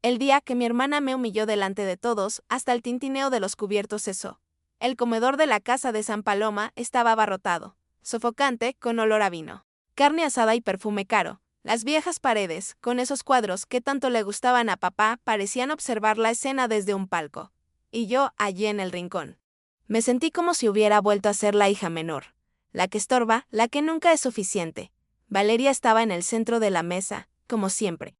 El día que mi hermana me humilló delante de todos, hasta el tintineo de los cubiertos cesó. El comedor de la casa de San Paloma estaba abarrotado, sofocante, con olor a vino, carne asada y perfume caro. Las viejas paredes, con esos cuadros que tanto le gustaban a papá, parecían observar la escena desde un palco. Y yo, allí en el rincón. Me sentí como si hubiera vuelto a ser la hija menor, la que estorba, la que nunca es suficiente. Valeria estaba en el centro de la mesa, como siempre.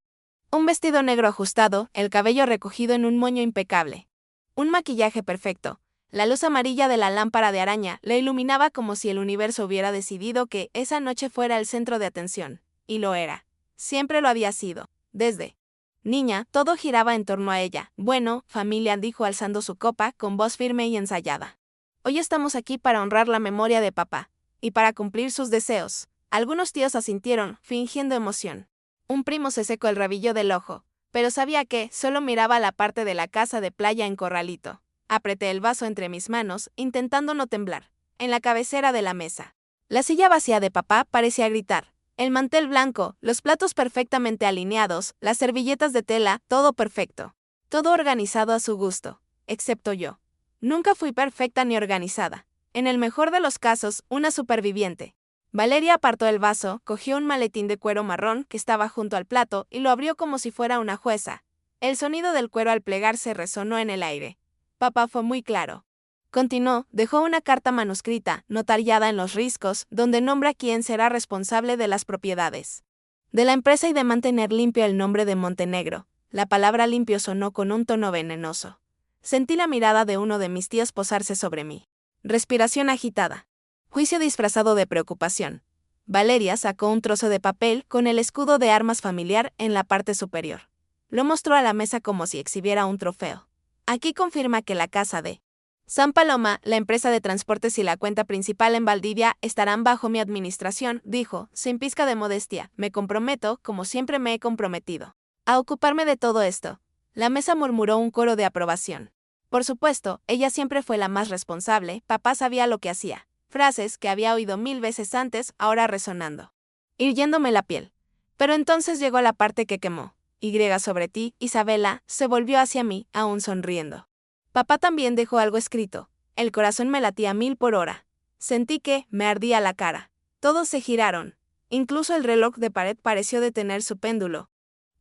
Un vestido negro ajustado, el cabello recogido en un moño impecable. Un maquillaje perfecto. La luz amarilla de la lámpara de araña le iluminaba como si el universo hubiera decidido que esa noche fuera el centro de atención. Y lo era. Siempre lo había sido. Desde niña, todo giraba en torno a ella. Bueno, familia, dijo alzando su copa con voz firme y ensayada. Hoy estamos aquí para honrar la memoria de papá. Y para cumplir sus deseos. Algunos tíos asintieron, fingiendo emoción. Un primo se secó el rabillo del ojo, pero sabía que solo miraba la parte de la casa de playa en Corralito. Apreté el vaso entre mis manos, intentando no temblar, en la cabecera de la mesa. La silla vacía de papá parecía gritar. El mantel blanco, los platos perfectamente alineados, las servilletas de tela, todo perfecto. Todo organizado a su gusto, excepto yo. Nunca fui perfecta ni organizada. En el mejor de los casos, una superviviente. Valeria apartó el vaso, cogió un maletín de cuero marrón que estaba junto al plato y lo abrió como si fuera una jueza. El sonido del cuero al plegarse resonó en el aire. Papá fue muy claro. Continuó, dejó una carta manuscrita, notariada en los riscos, donde nombra quién será responsable de las propiedades de la empresa y de mantener limpio el nombre de Montenegro. La palabra limpio sonó con un tono venenoso. Sentí la mirada de uno de mis tíos posarse sobre mí. Respiración agitada. Juicio disfrazado de preocupación. Valeria sacó un trozo de papel con el escudo de armas familiar en la parte superior. Lo mostró a la mesa como si exhibiera un trofeo. Aquí confirma que la casa de San Paloma, la empresa de transportes y la cuenta principal en Valdivia estarán bajo mi administración, dijo, sin pizca de modestia. Me comprometo, como siempre me he comprometido, a ocuparme de todo esto. La mesa murmuró un coro de aprobación. Por supuesto, ella siempre fue la más responsable, papá sabía lo que hacía. Frases que había oído 1000 veces antes, ahora resonando. Hirviéndome la piel. Pero entonces llegó la parte que quemó. Y sobre ti, Isabela, se volvió hacia mí, aún sonriendo. Papá también dejó algo escrito. El corazón me latía 1000 por hora. Sentí que me ardía la cara. Todos se giraron. Incluso el reloj de pared pareció detener su péndulo.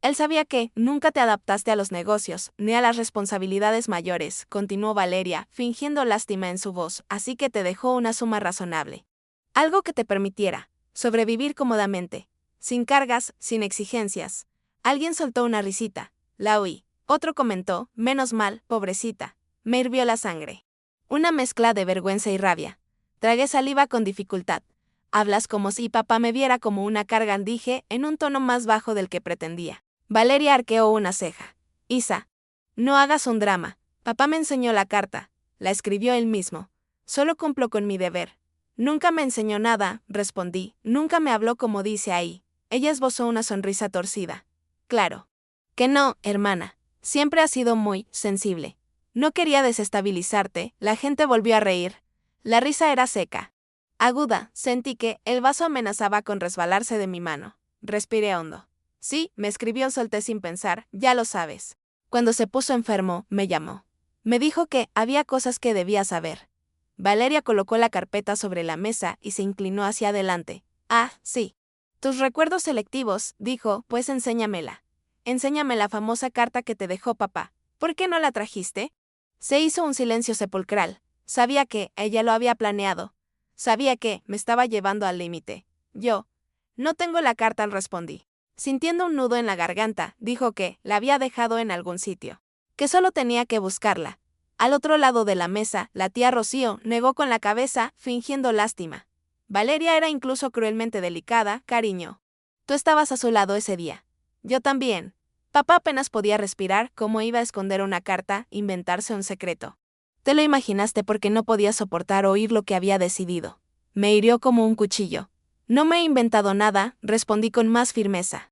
Él sabía que nunca te adaptaste a los negocios, ni a las responsabilidades mayores, continuó Valeria, fingiendo lástima en su voz, así que te dejó una suma razonable. Algo que te permitiera sobrevivir cómodamente, sin cargas, sin exigencias. Alguien soltó una risita. La oí. Otro comentó, menos mal, pobrecita. Me hirvió la sangre. Una mezcla de vergüenza y rabia. Tragué saliva con dificultad. Hablas como si papá me viera como una carga, dije, en un tono más bajo del que pretendía. Valeria arqueó una ceja. Isa, no hagas un drama. Papá me enseñó la carta. La escribió él mismo. Solo cumplo con mi deber. Nunca me enseñó nada, respondí. Nunca me habló como dice ahí. Ella esbozó una sonrisa torcida. Claro. Que no, hermana. Siempre has sido muy sensible. No quería desestabilizarte. La gente volvió a reír. La risa era seca. Aguda, sentí que el vaso amenazaba con resbalarse de mi mano. Respiré hondo. Sí, me escribió, solté sin pensar, ya lo sabes. Cuando se puso enfermo, me llamó. Me dijo que había cosas que debía saber. Valeria colocó la carpeta sobre la mesa y se inclinó hacia adelante. Ah, sí. Tus recuerdos selectivos, dijo, pues enséñamela. Enséñame la famosa carta que te dejó papá. ¿Por qué no la trajiste? Se hizo un silencio sepulcral. Sabía que ella lo había planeado. Sabía que me estaba llevando al límite. Yo. No tengo la carta, respondí. Sintiendo un nudo en la garganta, dijo que la había dejado en algún sitio. Que solo tenía que buscarla. Al otro lado de la mesa, la tía Rocío negó con la cabeza, fingiendo lástima. Valeria era incluso cruelmente delicada, cariño. Tú estabas a su lado ese día. Yo también. Papá apenas podía respirar, ¿cómo iba a esconder una carta, inventarse un secreto? Te lo imaginaste porque no podía soportar oír lo que había decidido. Me hirió como un cuchillo. No me he inventado nada, respondí con más firmeza.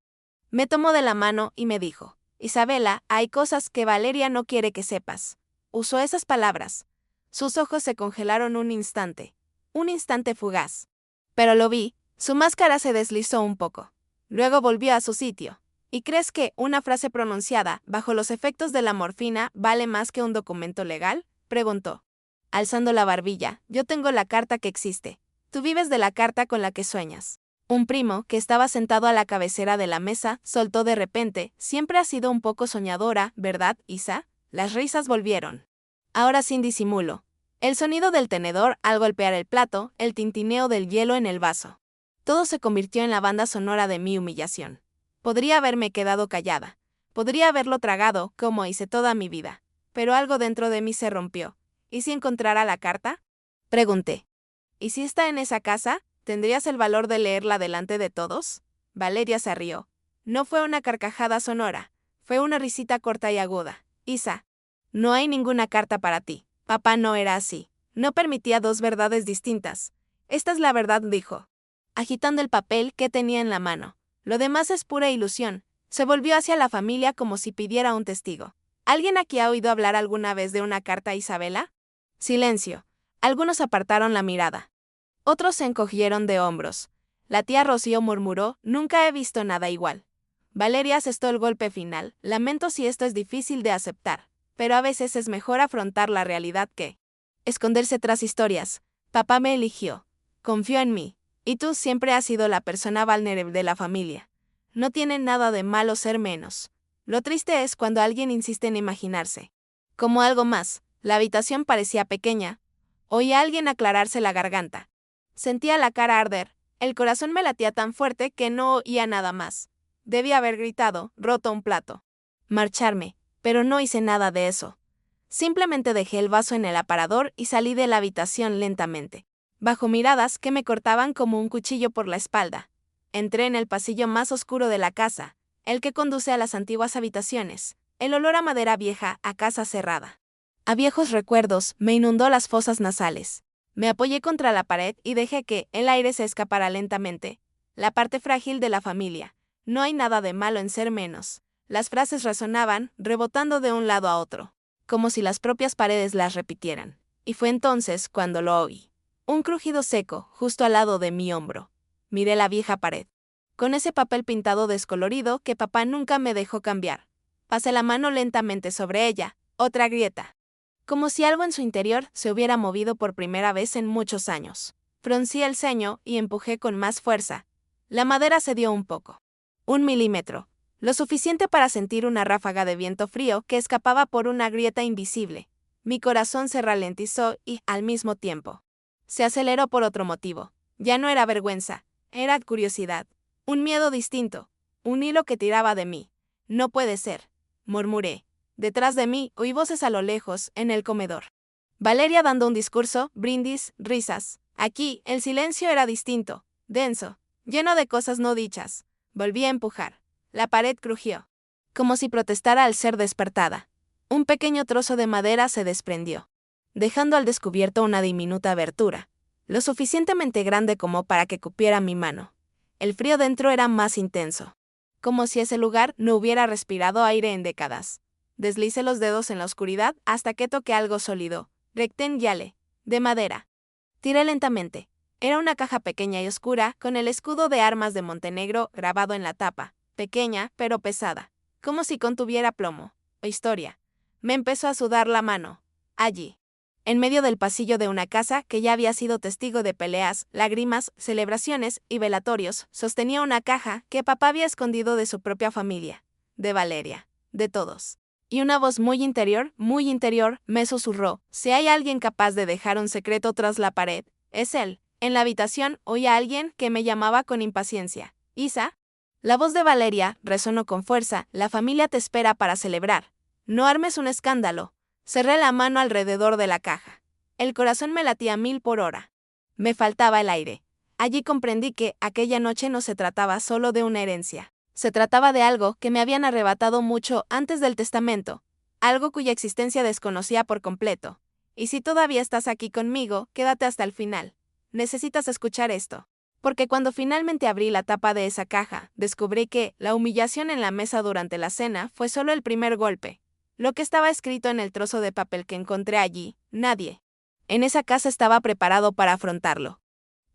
Me tomó de la mano y me dijo, Isabela, hay cosas que Valeria no quiere que sepas. Usó esas palabras. Sus ojos se congelaron un instante fugaz. Pero lo vi, su máscara se deslizó un poco. Luego volvió a su sitio. ¿Y crees que una frase pronunciada bajo los efectos de la morfina vale más que un documento legal? Preguntó. Alzando la barbilla, yo tengo la carta que existe. Tú vives de la carta con la que sueñas. Un primo, que estaba sentado a la cabecera de la mesa, soltó de repente, siempre has sido un poco soñadora, ¿verdad, Isa? Las risas volvieron. Ahora sin disimulo. El sonido del tenedor al golpear el plato, el tintineo del hielo en el vaso. Todo se convirtió en la banda sonora de mi humillación. Podría haberme quedado callada. Podría haberlo tragado, como hice toda mi vida. Pero algo dentro de mí se rompió. ¿Y si encontrara la carta? Pregunté. ¿Y si está en esa casa? ¿Tendrías el valor de leerla delante de todos? Valeria se rió. No fue una carcajada sonora. Fue una risita corta y aguda. Isa, no hay ninguna carta para ti. Papá no era así. No permitía dos verdades distintas. Esta es la verdad, dijo, agitando el papel que tenía en la mano. Lo demás es pura ilusión. Se volvió hacia la familia como si pidiera un testigo. ¿Alguien aquí ha oído hablar alguna vez de una carta a Isabela? Silencio. Algunos apartaron la mirada. Otros se encogieron de hombros. La tía Rocío murmuró, nunca he visto nada igual. Valeria asestó el golpe final. Lamento si esto es difícil de aceptar, pero a veces es mejor afrontar la realidad que esconderse tras historias. Papá me eligió. Confió en mí. Y tú siempre has sido la persona vulnerable de la familia. No tiene nada de malo ser menos. Lo triste es cuando alguien insiste en imaginarse como algo más. La habitación parecía pequeña. Oí a alguien aclararse la garganta. Sentía la cara arder. El corazón me latía tan fuerte que no oía nada más. Debía haber gritado, roto un plato. Marcharme, pero no hice nada de eso. Simplemente dejé el vaso en el aparador y salí de la habitación lentamente, bajo miradas que me cortaban como un cuchillo por la espalda. Entré en el pasillo más oscuro de la casa, el que conduce a las antiguas habitaciones. El olor a madera vieja, a casa cerrada, a viejos recuerdos, me inundó las fosas nasales. Me apoyé contra la pared y dejé que el aire se escapara lentamente. La parte frágil de la familia. No hay nada de malo en ser menos. Las frases resonaban, rebotando de un lado a otro, como si las propias paredes las repitieran. Y fue entonces cuando lo oí. Un crujido seco, justo al lado de mi hombro. Miré la vieja pared, con ese papel pintado descolorido que papá nunca me dejó cambiar. Pasé la mano lentamente sobre ella, otra grieta. Como si algo en su interior se hubiera movido por primera vez en muchos años. Fruncí el ceño y empujé con más fuerza. La madera cedió un poco. 1 milímetro. Lo suficiente para sentir una ráfaga de viento frío que escapaba por una grieta invisible. Mi corazón se ralentizó y, al mismo tiempo, se aceleró por otro motivo. Ya no era vergüenza, era curiosidad. Un miedo distinto. Un hilo que tiraba de mí. No puede ser, murmuré. Detrás de mí oí voces a lo lejos, en el comedor. Valeria dando un discurso, brindis, risas. Aquí, el silencio era distinto, denso, lleno de cosas no dichas. Volví a empujar. La pared crujió, como si protestara al ser despertada. Un pequeño trozo de madera se desprendió, dejando al descubierto una diminuta abertura, lo suficientemente grande como para que cupiera mi mano. El frío dentro era más intenso, como si ese lugar no hubiera respirado aire en décadas. Deslicé los dedos en la oscuridad hasta que toqué algo sólido, rectangular, de madera. Tiré lentamente. Era una caja pequeña y oscura, con el escudo de armas de Montenegro grabado en la tapa, pequeña pero pesada, como si contuviera plomo o historia. Me empezó a sudar la mano. Allí, en medio del pasillo de una casa que ya había sido testigo de peleas, lágrimas, celebraciones y velatorios, sostenía una caja que papá había escondido de su propia familia, de Valeria, de todos. Y una voz muy interior, me susurró, si hay alguien capaz de dejar un secreto tras la pared, es él. En la habitación oí a alguien que me llamaba con impaciencia. ¿Isa? La voz de Valeria resonó con fuerza, la familia te espera para celebrar. No armes un escándalo. Cerré la mano alrededor de la caja. El corazón me latía a 1000 por hora. Me faltaba el aire. Allí comprendí que aquella noche no se trataba solo de una herencia. Se trataba de algo que me habían arrebatado mucho antes del testamento, algo cuya existencia desconocía por completo. Y si todavía estás aquí conmigo, quédate hasta el final. Necesitas escuchar esto. Porque cuando finalmente abrí la tapa de esa caja, descubrí que la humillación en la mesa durante la cena fue solo el primer golpe. Lo que estaba escrito en el trozo de papel que encontré allí, nadie en esa casa estaba preparado para afrontarlo.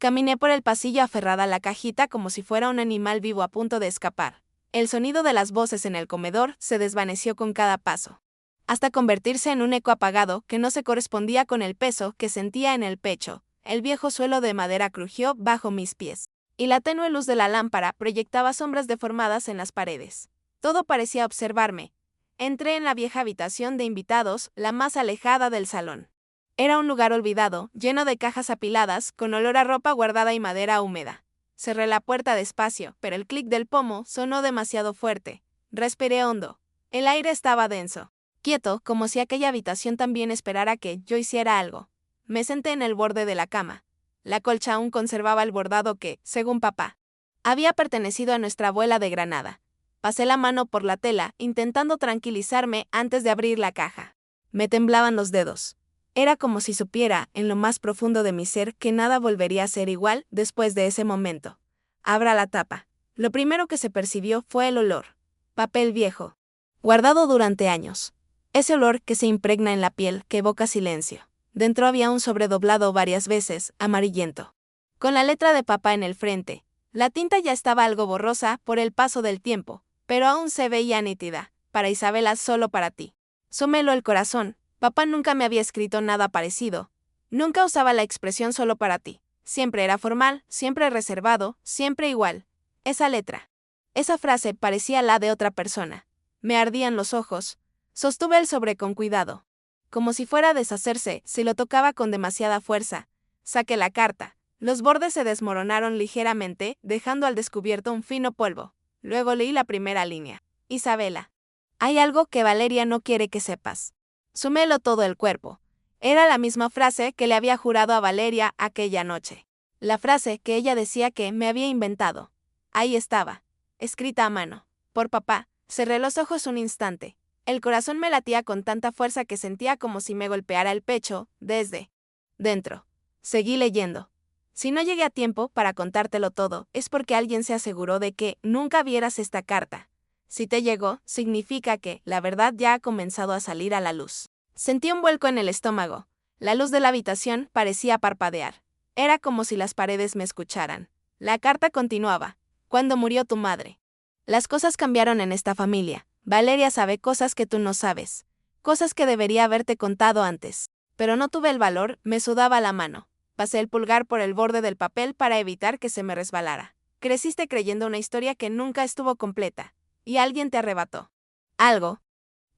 Caminé por el pasillo aferrada a la cajita como si fuera un animal vivo a punto de escapar. El sonido de las voces en el comedor se desvaneció con cada paso, hasta convertirse en un eco apagado que no se correspondía con el peso que sentía en el pecho. El viejo suelo de madera crujió bajo mis pies, y la tenue luz de la lámpara proyectaba sombras deformadas en las paredes. Todo parecía observarme. Entré en la vieja habitación de invitados, la más alejada del salón. Era un lugar olvidado, lleno de cajas apiladas, con olor a ropa guardada y madera húmeda. Cerré la puerta despacio, pero el clic del pomo sonó demasiado fuerte. Respiré hondo. El aire estaba denso, quieto, como si aquella habitación también esperara que yo hiciera algo. Me senté en el borde de la cama. La colcha aún conservaba el bordado que, según papá, había pertenecido a nuestra abuela de Granada. Pasé la mano por la tela, intentando tranquilizarme antes de abrir la caja. Me temblaban los dedos. Era como si supiera, en lo más profundo de mi ser, que nada volvería a ser igual después de ese momento. Abra la tapa. Lo primero que se percibió fue el olor. Papel viejo. Guardado durante años. Ese olor que se impregna en la piel, que evoca silencio. Dentro había un sobre doblado varias veces, amarillento, con la letra de papá en el frente. La tinta ya estaba algo borrosa por el paso del tiempo, pero aún se veía nítida. Para Isabela, solo para ti. Somelo el corazón. Papá nunca me había escrito nada parecido. Nunca usaba la expresión solo para ti. Siempre era formal, siempre reservado, siempre igual. Esa letra. Esa frase parecía la de otra persona. Me ardían los ojos. Sostuve el sobre con cuidado, como si fuera a deshacerse si lo tocaba con demasiada fuerza. Saqué la carta. Los bordes se desmoronaron ligeramente, dejando al descubierto un fino polvo. Luego leí la primera línea. Isabela. Hay algo que Valeria no quiere que sepas. Súmelo todo el cuerpo. Era la misma frase que le había jurado a Valeria aquella noche. La frase que ella decía que me había inventado. Ahí estaba, escrita a mano, por papá. Cerré los ojos un instante. El corazón me latía con tanta fuerza que sentía como si me golpeara el pecho, desde dentro. Seguí leyendo. Si no llegué a tiempo para contártelo todo, es porque alguien se aseguró de que nunca vieras esta carta. Si te llegó, significa que la verdad ya ha comenzado a salir a la luz. Sentí un vuelco en el estómago. La luz de la habitación parecía parpadear. Era como si las paredes me escucharan. La carta continuaba. Cuando murió tu madre. Las cosas cambiaron en esta familia. Valeria sabe cosas que tú no sabes. Cosas que debería haberte contado antes. Pero no tuve el valor, me sudaba la mano. Pasé el pulgar por el borde del papel para evitar que se me resbalara. Creciste creyendo una historia que nunca estuvo completa. Y alguien te arrebató algo.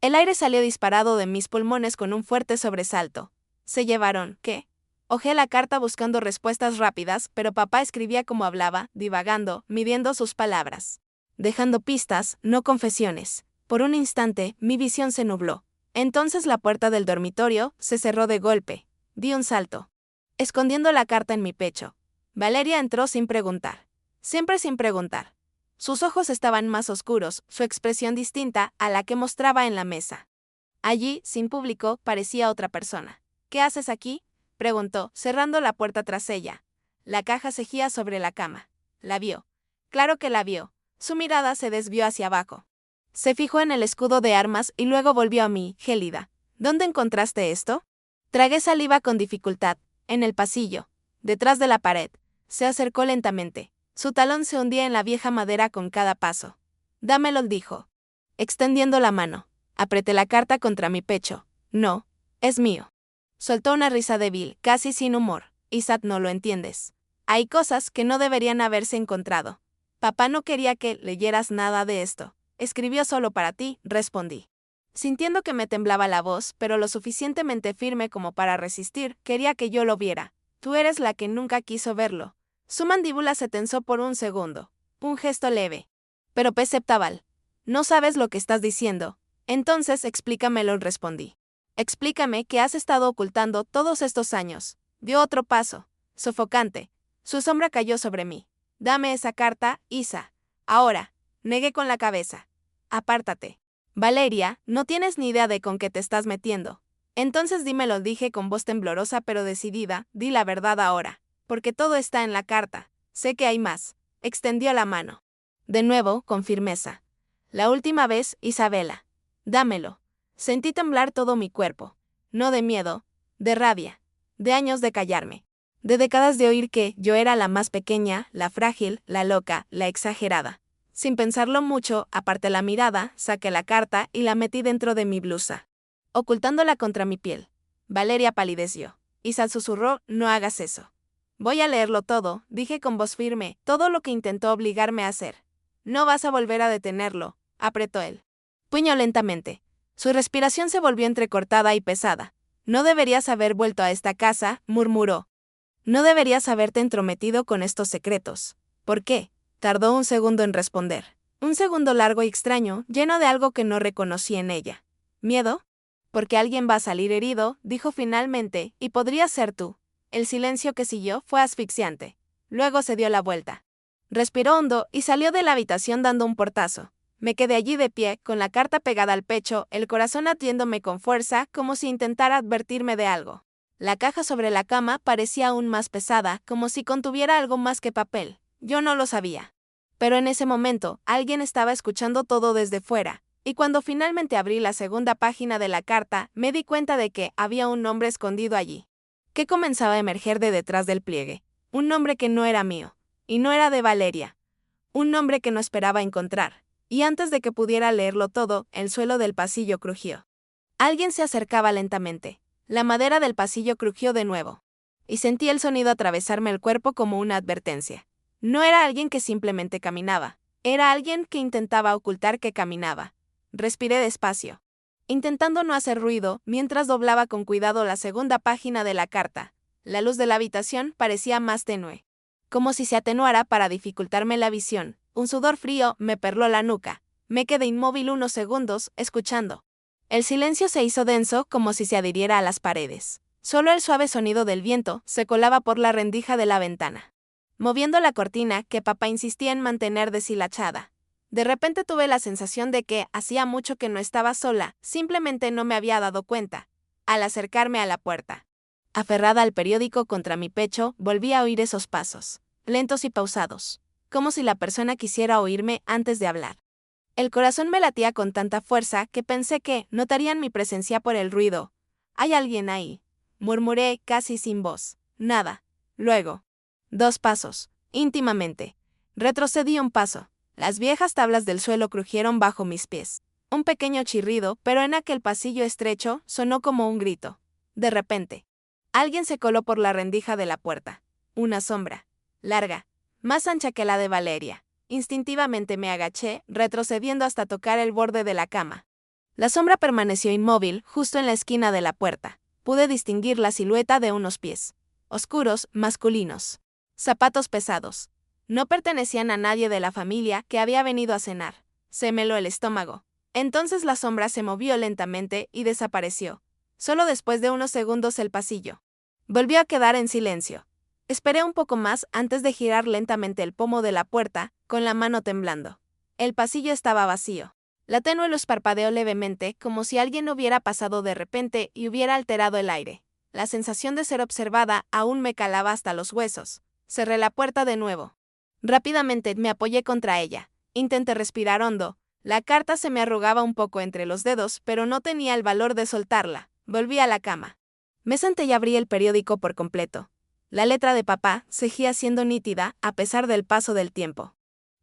El aire salió disparado de mis pulmones con un fuerte sobresalto. ¿Se llevaron qué? Hojé la carta buscando respuestas rápidas, pero papá escribía como hablaba, divagando, midiendo sus palabras, dejando pistas, no confesiones. Por un instante, mi visión se nubló. Entonces la puerta del dormitorio se cerró de golpe. Di un salto, escondiendo la carta en mi pecho. Valeria entró sin preguntar. Siempre sin preguntar. Sus ojos estaban más oscuros, su expresión distinta a la que mostraba en la mesa. Allí, sin público, parecía otra persona. ¿Qué haces aquí?, preguntó, cerrando la puerta tras ella. La caja cejía sobre la cama. La vio. Claro que la vio. Su mirada se desvió hacia abajo. Se fijó en el escudo de armas y luego volvió a mí, gélida. ¿Dónde encontraste esto? Tragué saliva con dificultad. En el pasillo. Detrás de la pared. Se acercó lentamente. Su talón se hundía en la vieja madera con cada paso. Dámelo, dijo, extendiendo la mano. Apreté la carta contra mi pecho. No, es mío. Soltó una risa débil, casi sin humor. Isaac, no lo entiendes. Hay cosas que no deberían haberse encontrado. Papá no quería que leyeras nada de esto. Escribió solo para ti, respondí. Sintiendo que me temblaba la voz, pero lo suficientemente firme como para resistir, quería que yo lo viera. Tú eres la que nunca quiso verlo. Su mandíbula se tensó por un segundo. Un gesto leve. Pero perceptible. No sabes lo que estás diciendo. Entonces explícamelo, respondí. Explícame qué has estado ocultando todos estos años. Dio otro paso. Sofocante. Su sombra cayó sobre mí. Dame esa carta, Isa. Ahora. Negué con la cabeza. Apártate. Valeria, no tienes ni idea de con qué te estás metiendo. Entonces dímelo, dije con voz temblorosa pero decidida, di la verdad ahora. Porque todo está en la carta. Sé que hay más. Extendió la mano. De nuevo, con firmeza. La última vez, Isabela. Dámelo. Sentí temblar todo mi cuerpo. No de miedo, de rabia, de años de callarme. De décadas de oír que yo era la más pequeña, la frágil, la loca, la exagerada. Sin pensarlo mucho, aparté la mirada, saqué la carta y la metí dentro de mi blusa, ocultándola contra mi piel. Valeria palideció. Isa susurró, no hagas eso. Voy a leerlo todo, dije con voz firme, todo lo que intentó obligarme a hacer. No vas a volver a detenerlo, apretó él. Puño lentamente. Su respiración se volvió entrecortada y pesada. No deberías haber vuelto a esta casa, murmuró. No deberías haberte entrometido con estos secretos. ¿Por qué? Tardó un segundo en responder. Un segundo largo y extraño, lleno de algo que no reconocí en ella. ¿Miedo? Porque alguien va a salir herido, dijo finalmente, y podría ser tú. El silencio que siguió fue asfixiante. Luego se dio la vuelta. Respiró hondo y salió de la habitación dando un portazo. Me quedé allí de pie, con la carta pegada al pecho, el corazón latiéndome con fuerza, como si intentara advertirme de algo. La caja sobre la cama parecía aún más pesada, como si contuviera algo más que papel. Yo no lo sabía. Pero en ese momento, alguien estaba escuchando todo desde fuera, y cuando finalmente abrí la segunda página de la carta, me di cuenta de que había un nombre escondido allí. Que comenzaba a emerger de detrás del pliegue. Un nombre que no era mío, y no era de Valeria. Un nombre que no esperaba encontrar. Y antes de que pudiera leerlo todo, el suelo del pasillo crujió. Alguien se acercaba lentamente. La madera del pasillo crujió de nuevo. Y sentí el sonido atravesarme el cuerpo como una advertencia. No era alguien que simplemente caminaba. Era alguien que intentaba ocultar que caminaba. Respiré despacio, intentando no hacer ruido, mientras doblaba con cuidado la segunda página de la carta. La luz de la habitación parecía más tenue, como si se atenuara para dificultarme la visión. Un sudor frío me perló la nuca. Me quedé inmóvil unos segundos, escuchando. El silencio se hizo denso, como si se adhiriera a las paredes. Solo el suave sonido del viento se colaba por la rendija de la ventana, moviendo la cortina que papá insistía en mantener deshilachada. De repente tuve la sensación de que hacía mucho que no estaba sola, simplemente no me había dado cuenta. Al acercarme a la puerta, aferrada al periódico contra mi pecho, volví a oír esos pasos, lentos y pausados, como si la persona quisiera oírme antes de hablar. El corazón me latía con tanta fuerza que pensé que notarían mi presencia por el ruido. «¿Hay alguien ahí?», murmuré casi sin voz. Nada. Luego, 2 pasos, íntimamente. Retrocedí un paso. Las viejas tablas del suelo crujieron bajo mis pies. Un pequeño chirrido, pero en aquel pasillo estrecho, sonó como un grito. De repente, alguien se coló por la rendija de la puerta. Una sombra. Larga. Más ancha que la de Valeria. Instintivamente me agaché, retrocediendo hasta tocar el borde de la cama. La sombra permaneció inmóvil, justo en la esquina de la puerta. Pude distinguir la silueta de unos pies. Oscuros, masculinos. Zapatos pesados. No pertenecían a nadie de la familia que había venido a cenar. Se me heló el estómago. Entonces la sombra se movió lentamente y desapareció. Solo después de unos segundos el pasillo volvió a quedar en silencio. Esperé un poco más antes de girar lentamente el pomo de la puerta, con la mano temblando. El pasillo estaba vacío. La tenue luz parpadeó levemente, como si alguien hubiera pasado de repente y hubiera alterado el aire. La sensación de ser observada aún me calaba hasta los huesos. Cerré la puerta de nuevo. Rápidamente me apoyé contra ella. Intenté respirar hondo. La carta se me arrugaba un poco entre los dedos, pero no tenía el valor de soltarla. Volví a la cama. Me senté y abrí el periódico por completo. La letra de papá seguía siendo nítida a pesar del paso del tiempo.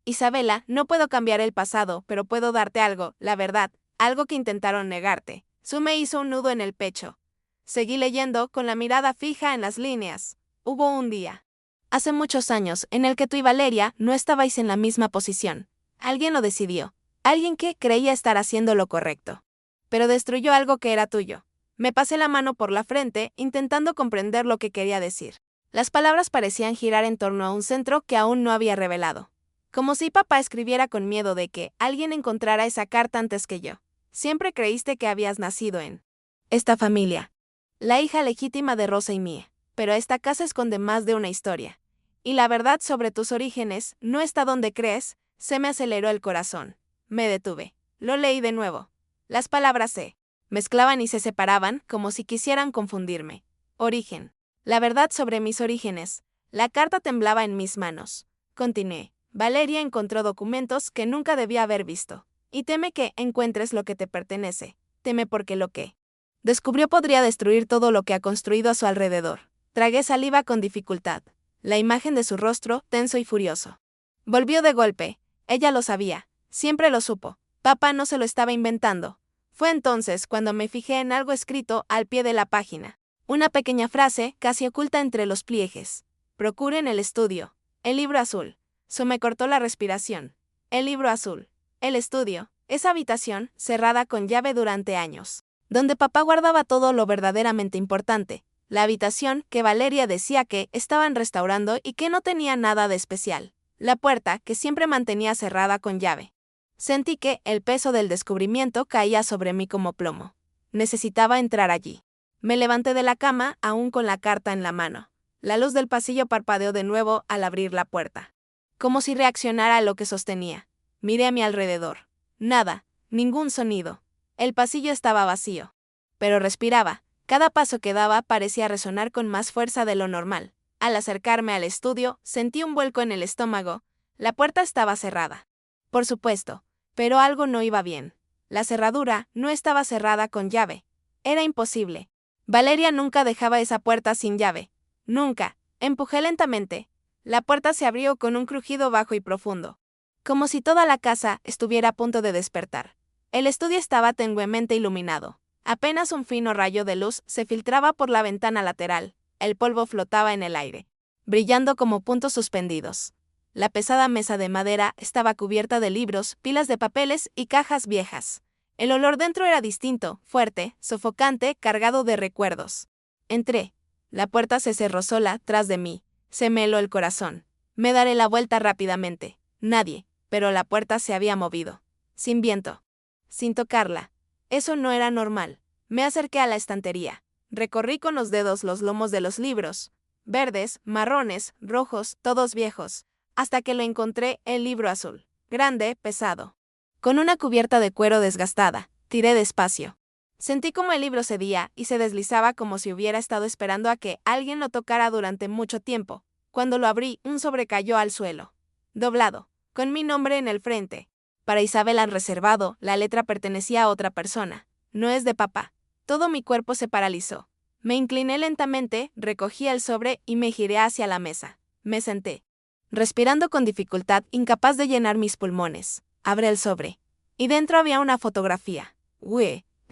Isabela, no puedo cambiar el pasado, pero puedo darte algo, la verdad, algo que intentaron negarte. Sue me hizo un nudo en el pecho. Seguí leyendo, con la mirada fija en las líneas. Hubo un día, hace muchos años, en el que tú y Valeria no estabais en la misma posición. Alguien lo decidió. Alguien que creía estar haciendo lo correcto. Pero destruyó algo que era tuyo. Me pasé la mano por la frente, intentando comprender lo que quería decir. Las palabras parecían girar en torno a un centro que aún no había revelado. Como si papá escribiera con miedo de que alguien encontrara esa carta antes que yo. Siempre creíste que habías nacido en esta familia, la hija legítima de Rosa y mía. Pero esta casa esconde más de una historia. Y la verdad sobre tus orígenes no está donde crees. Se me aceleró el corazón. Me detuve. Lo leí de nuevo. Las palabras se mezclaban y se separaban, como si quisieran confundirme. Origen. La verdad sobre mis orígenes. La carta temblaba en mis manos. Continué. Valeria encontró documentos que nunca debía haber visto. Y teme que encuentres lo que te pertenece. Teme porque lo que descubrió podría destruir todo lo que ha construido a su alrededor. Tragué saliva con dificultad. La imagen de su rostro, tenso y furioso, volvió de golpe. Ella lo sabía, siempre lo supo. Papá no se lo estaba inventando. Fue entonces cuando me fijé en algo escrito al pie de la página. Una pequeña frase, casi oculta entre los pliegues. Procuren el estudio. El libro azul. Me cortó la respiración. El libro azul. El estudio. Esa habitación, cerrada con llave durante años. Donde papá guardaba todo lo verdaderamente importante. La habitación que Valeria decía que estaban restaurando y que no tenía nada de especial. La puerta que siempre mantenía cerrada con llave. Sentí que el peso del descubrimiento caía sobre mí como plomo. Necesitaba entrar allí. Me levanté de la cama, aún con la carta en la mano. La luz del pasillo parpadeó de nuevo al abrir la puerta. Como si reaccionara a lo que sostenía. Miré a mi alrededor. Nada, ningún sonido. El pasillo estaba vacío. Pero respiraba. Cada paso que daba parecía resonar con más fuerza de lo normal. Al acercarme al estudio, sentí un vuelco en el estómago. La puerta estaba cerrada. Por supuesto, pero algo no iba bien. La cerradura no estaba cerrada con llave. Era imposible. Valeria nunca dejaba esa puerta sin llave. Nunca. Empujé lentamente. La puerta se abrió con un crujido bajo y profundo. Como si toda la casa estuviera a punto de despertar. El estudio estaba tenuemente iluminado. Apenas un fino rayo de luz se filtraba por la ventana lateral. El polvo flotaba en el aire, brillando como puntos suspendidos. La pesada mesa de madera estaba cubierta de libros, pilas de papeles y cajas viejas. El olor dentro era distinto, fuerte, sofocante, cargado de recuerdos. Entré. La puerta se cerró sola tras de mí. Se me heló el corazón. Me daré la vuelta rápidamente. Nadie, pero la puerta se había movido. Sin viento. Sin tocarla. Eso no era normal. Me acerqué a la estantería. Recorrí con los dedos los lomos de los libros. Verdes, marrones, rojos, todos viejos. Hasta que lo encontré, el libro azul. Grande, pesado. Con una cubierta de cuero desgastada. Tiré despacio. Sentí como el libro cedía y se deslizaba como si hubiera estado esperando a que alguien lo tocara durante mucho tiempo. Cuando lo abrí, un sobre cayó al suelo. Doblado, con mi nombre en el frente. Para Isabel han reservado, la letra pertenecía a otra persona. No es de papá. Todo mi cuerpo se paralizó. Me incliné lentamente, recogí el sobre y me giré hacia la mesa. Me senté. Respirando con dificultad, incapaz de llenar mis pulmones. Abrí el sobre. Y dentro había una fotografía.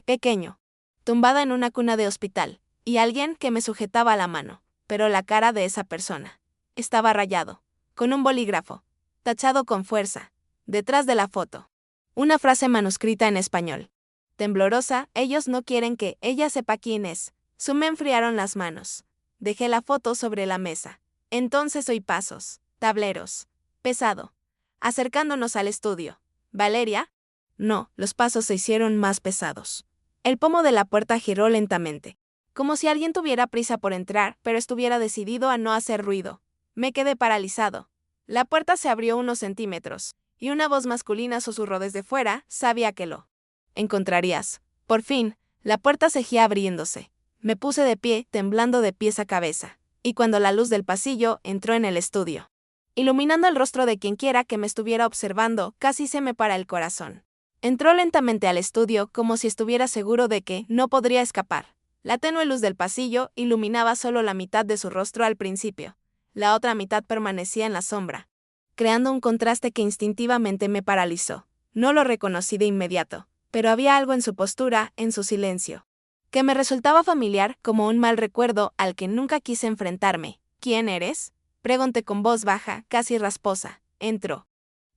Pequeño. Tumbada en una cuna de hospital. Y alguien que me sujetaba la mano. Pero la cara de esa persona. Estaba rayado. Con un bolígrafo. Tachado con fuerza. Detrás de la foto. Una frase manuscrita en español. Temblorosa, ellos no quieren que ella sepa quién es. Me enfriaron las manos. Dejé la foto sobre la mesa. Entonces oí pasos. Tableros. Pesado. Acercándonos al estudio. ¿Valeria? No, los pasos se hicieron más pesados. El pomo de la puerta giró lentamente. Como si alguien tuviera prisa por entrar, pero estuviera decidido a no hacer ruido. Me quedé paralizado. La puerta se abrió unos centímetros, y una voz masculina susurró desde fuera, sabía que lo encontrarías. Por fin, la puerta seguía abriéndose. Me puse de pie, temblando de pies a cabeza. Y cuando la luz del pasillo entró en el estudio, iluminando el rostro de quienquiera que me estuviera observando, casi se me para el corazón. Entró lentamente al estudio como si estuviera seguro de que no podría escapar. La tenue luz del pasillo iluminaba solo la mitad de su rostro al principio. La otra mitad permanecía en la sombra, creando un contraste que instintivamente me paralizó. No lo reconocí de inmediato, pero había algo en su postura, en su silencio, que me resultaba familiar como un mal recuerdo al que nunca quise enfrentarme. ¿Quién eres?, pregunté con voz baja, casi rasposa. Entró.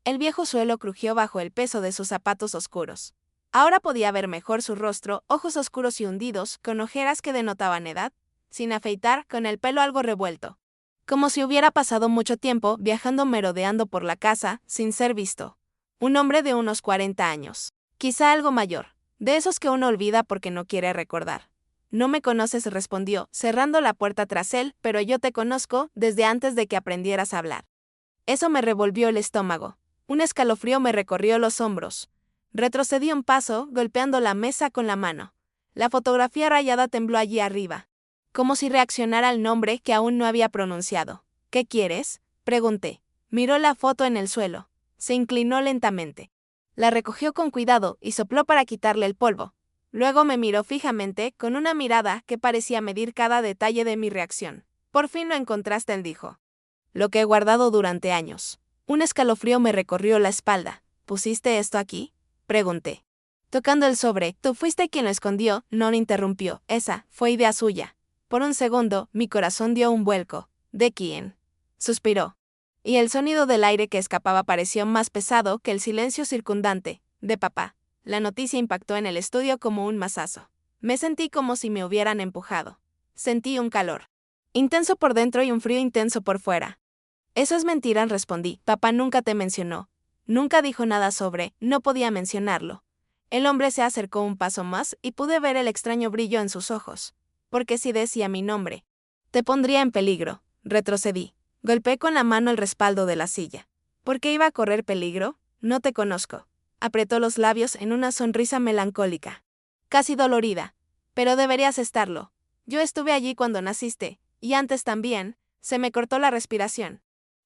El viejo suelo crujió bajo el peso de sus zapatos oscuros. Ahora podía ver mejor su rostro, ojos oscuros y hundidos, con ojeras que denotaban edad, sin afeitar, con el pelo algo revuelto. Como si hubiera pasado mucho tiempo viajando merodeando por la casa, sin ser visto. Un hombre de unos 40 años. Quizá algo mayor. De esos que uno olvida porque no quiere recordar. No me conoces, respondió, cerrando la puerta tras él, pero yo te conozco desde antes de que aprendieras a hablar. Eso me revolvió el estómago. Un escalofrío me recorrió los hombros. Retrocedí un paso, golpeando la mesa con la mano. La fotografía rayada tembló allí arriba, como si reaccionara al nombre que aún no había pronunciado. ¿Qué quieres?, pregunté. Miró la foto en el suelo. Se inclinó lentamente. La recogió con cuidado y sopló para quitarle el polvo. Luego me miró fijamente, con una mirada que parecía medir cada detalle de mi reacción. Por fin lo encontraste, él dijo. Lo que he guardado durante años. Un escalofrío me recorrió la espalda. ¿Pusiste esto aquí?, pregunté. Tocando el sobre, tú fuiste quien lo escondió, no interrumpió. Esa fue idea suya. Por un segundo, mi corazón dio un vuelco. ¿De quién?, suspiró. Y el sonido del aire que escapaba pareció más pesado que el silencio circundante. De papá. La noticia impactó en el estudio como un mazazo. Me sentí como si me hubieran empujado. Sentí un calor intenso por dentro y un frío intenso por fuera. Eso es mentira, respondí. Papá nunca te mencionó. Nunca dijo nada sobre, no podía mencionarlo. El hombre se acercó un paso más y pude ver el extraño brillo en sus ojos. Porque si decía mi nombre, te pondría en peligro. Retrocedí. Golpeé con la mano el respaldo de la silla. ¿Por qué iba a correr peligro? No te conozco. Apretó los labios en una sonrisa melancólica. Casi dolorida. Pero deberías estarlo. Yo estuve allí cuando naciste, y antes también. Se me cortó la respiración.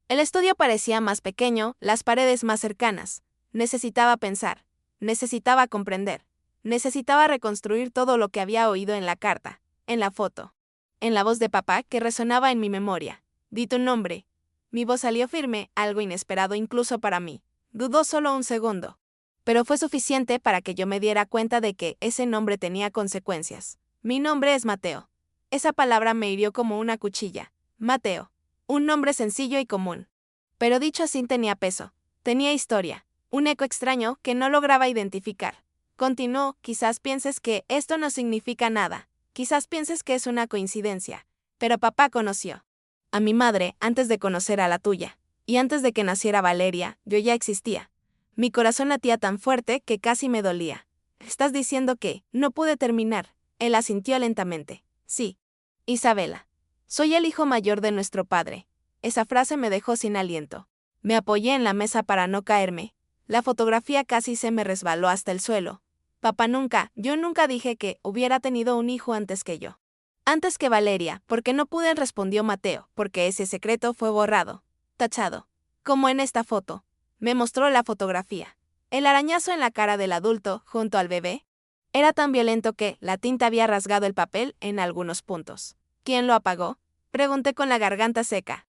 El estudio parecía más pequeño, las paredes más cercanas. Necesitaba pensar. Necesitaba comprender. Necesitaba reconstruir todo lo que había oído en la carta, en la foto, en la voz de papá que resonaba en mi memoria. Di tu nombre. Mi voz salió firme, algo inesperado incluso para mí. Dudó solo un segundo. Pero fue suficiente para que yo me diera cuenta de que ese nombre tenía consecuencias. Mi nombre es Mateo. Esa palabra me hirió como una cuchilla. Mateo. Un nombre sencillo y común. Pero dicho así tenía peso. Tenía historia. Un eco extraño que no lograba identificar. Continuó, quizás pienses que esto no significa nada. Quizás pienses que es una coincidencia. Pero papá conoció a mi madre antes de conocer a la tuya. Y antes de que naciera Valeria, yo ya existía. Mi corazón latía tan fuerte que casi me dolía. ¿Estás diciendo que no pude terminar? Él asintió lentamente. Sí. Isabela. Soy el hijo mayor de nuestro padre. Esa frase me dejó sin aliento. Me apoyé en la mesa para no caerme. La fotografía casi se me resbaló hasta el suelo. Papá yo nunca dije que hubiera tenido un hijo antes que yo. Antes que Valeria, porque no pude, respondió Mateo, porque ese secreto fue borrado, tachado. Como en esta foto. Me mostró la fotografía. El arañazo en la cara del adulto, junto al bebé, era tan violento que la tinta había rasgado el papel en algunos puntos. ¿Quién lo apagó?, pregunté con la garganta seca.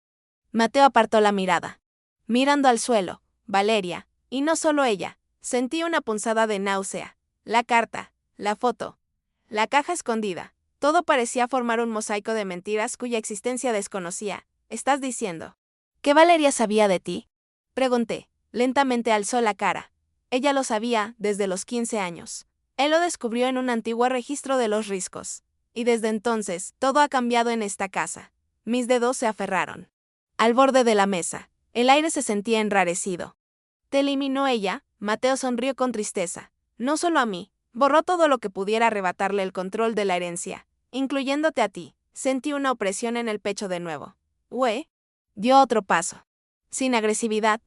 Mateo apartó la mirada. Mirando al suelo, Valeria, y no solo ella, sentí una punzada de náusea. La carta, la foto, la caja escondida. Todo parecía formar un mosaico de mentiras cuya existencia desconocía. ¿Estás diciendo que Valeria sabía de ti?, pregunté. Lentamente alzó la cara. Ella lo sabía desde los 15 años. Él lo descubrió en un antiguo registro de los riscos. Y desde entonces, todo ha cambiado en esta casa. Mis dedos se aferraron al borde de la mesa. El aire se sentía enrarecido. ¿Te eliminó ella? Mateo sonrió con tristeza. No solo a mí. Borró todo lo que pudiera arrebatarle el control de la herencia, incluyéndote a ti. Sentí una opresión en el pecho de nuevo. Dio otro paso. Sin agresividad,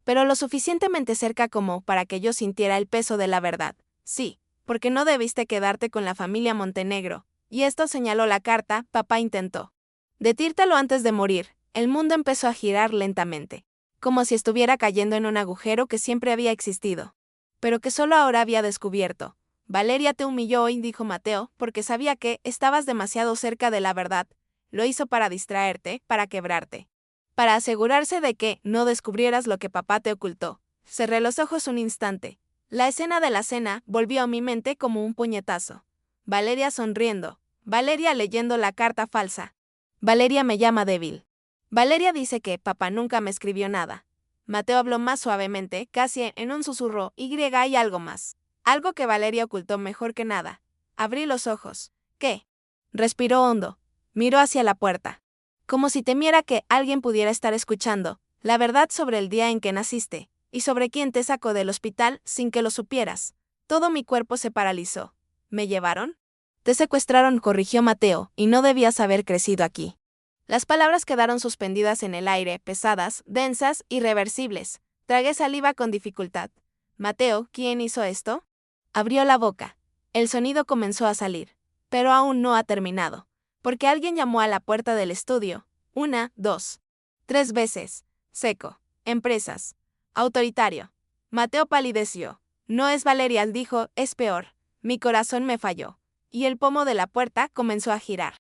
pero lo suficientemente cerca como para que yo sintiera el peso de la verdad. Sí, porque no debiste quedarte con la familia Montenegro. Y esto señaló la carta, papá intentó decírtelo antes de morir. El mundo empezó a girar lentamente, como si estuviera cayendo en un agujero que siempre había existido, pero que solo ahora había descubierto. Valeria te humilló hoy, dijo Mateo, porque sabía que estabas demasiado cerca de la verdad. Lo hizo para distraerte, para quebrarte, para asegurarse de que no descubrieras lo que papá te ocultó. Cerré los ojos un instante. La escena de la cena volvió a mi mente como un puñetazo. Valeria sonriendo. Valeria leyendo la carta falsa. Valeria me llama débil. Valeria dice que papá nunca me escribió nada. Mateo habló más suavemente, casi en un susurro, y hay algo más. Algo que Valeria ocultó mejor que nada. Abrí los ojos. ¿Qué? Respiró hondo. Miró hacia la puerta. Como si temiera que alguien pudiera estar escuchando la verdad sobre el día en que naciste, y sobre quién te sacó del hospital sin que lo supieras. Todo mi cuerpo se paralizó. ¿Me llevaron? Te secuestraron, corrigió Mateo, y no debías haber crecido aquí. Las palabras quedaron suspendidas en el aire, pesadas, densas, irreversibles. Tragué saliva con dificultad. Mateo, ¿quién hizo esto? Abrió la boca. El sonido comenzó a salir, pero aún no ha terminado, porque alguien llamó a la puerta del estudio. 1, 2, 3 veces. Seco. Empresas. Autoritario. Mateo palideció. No es Valeria, dijo, es peor. Mi corazón me falló. Y el pomo de la puerta comenzó a girar.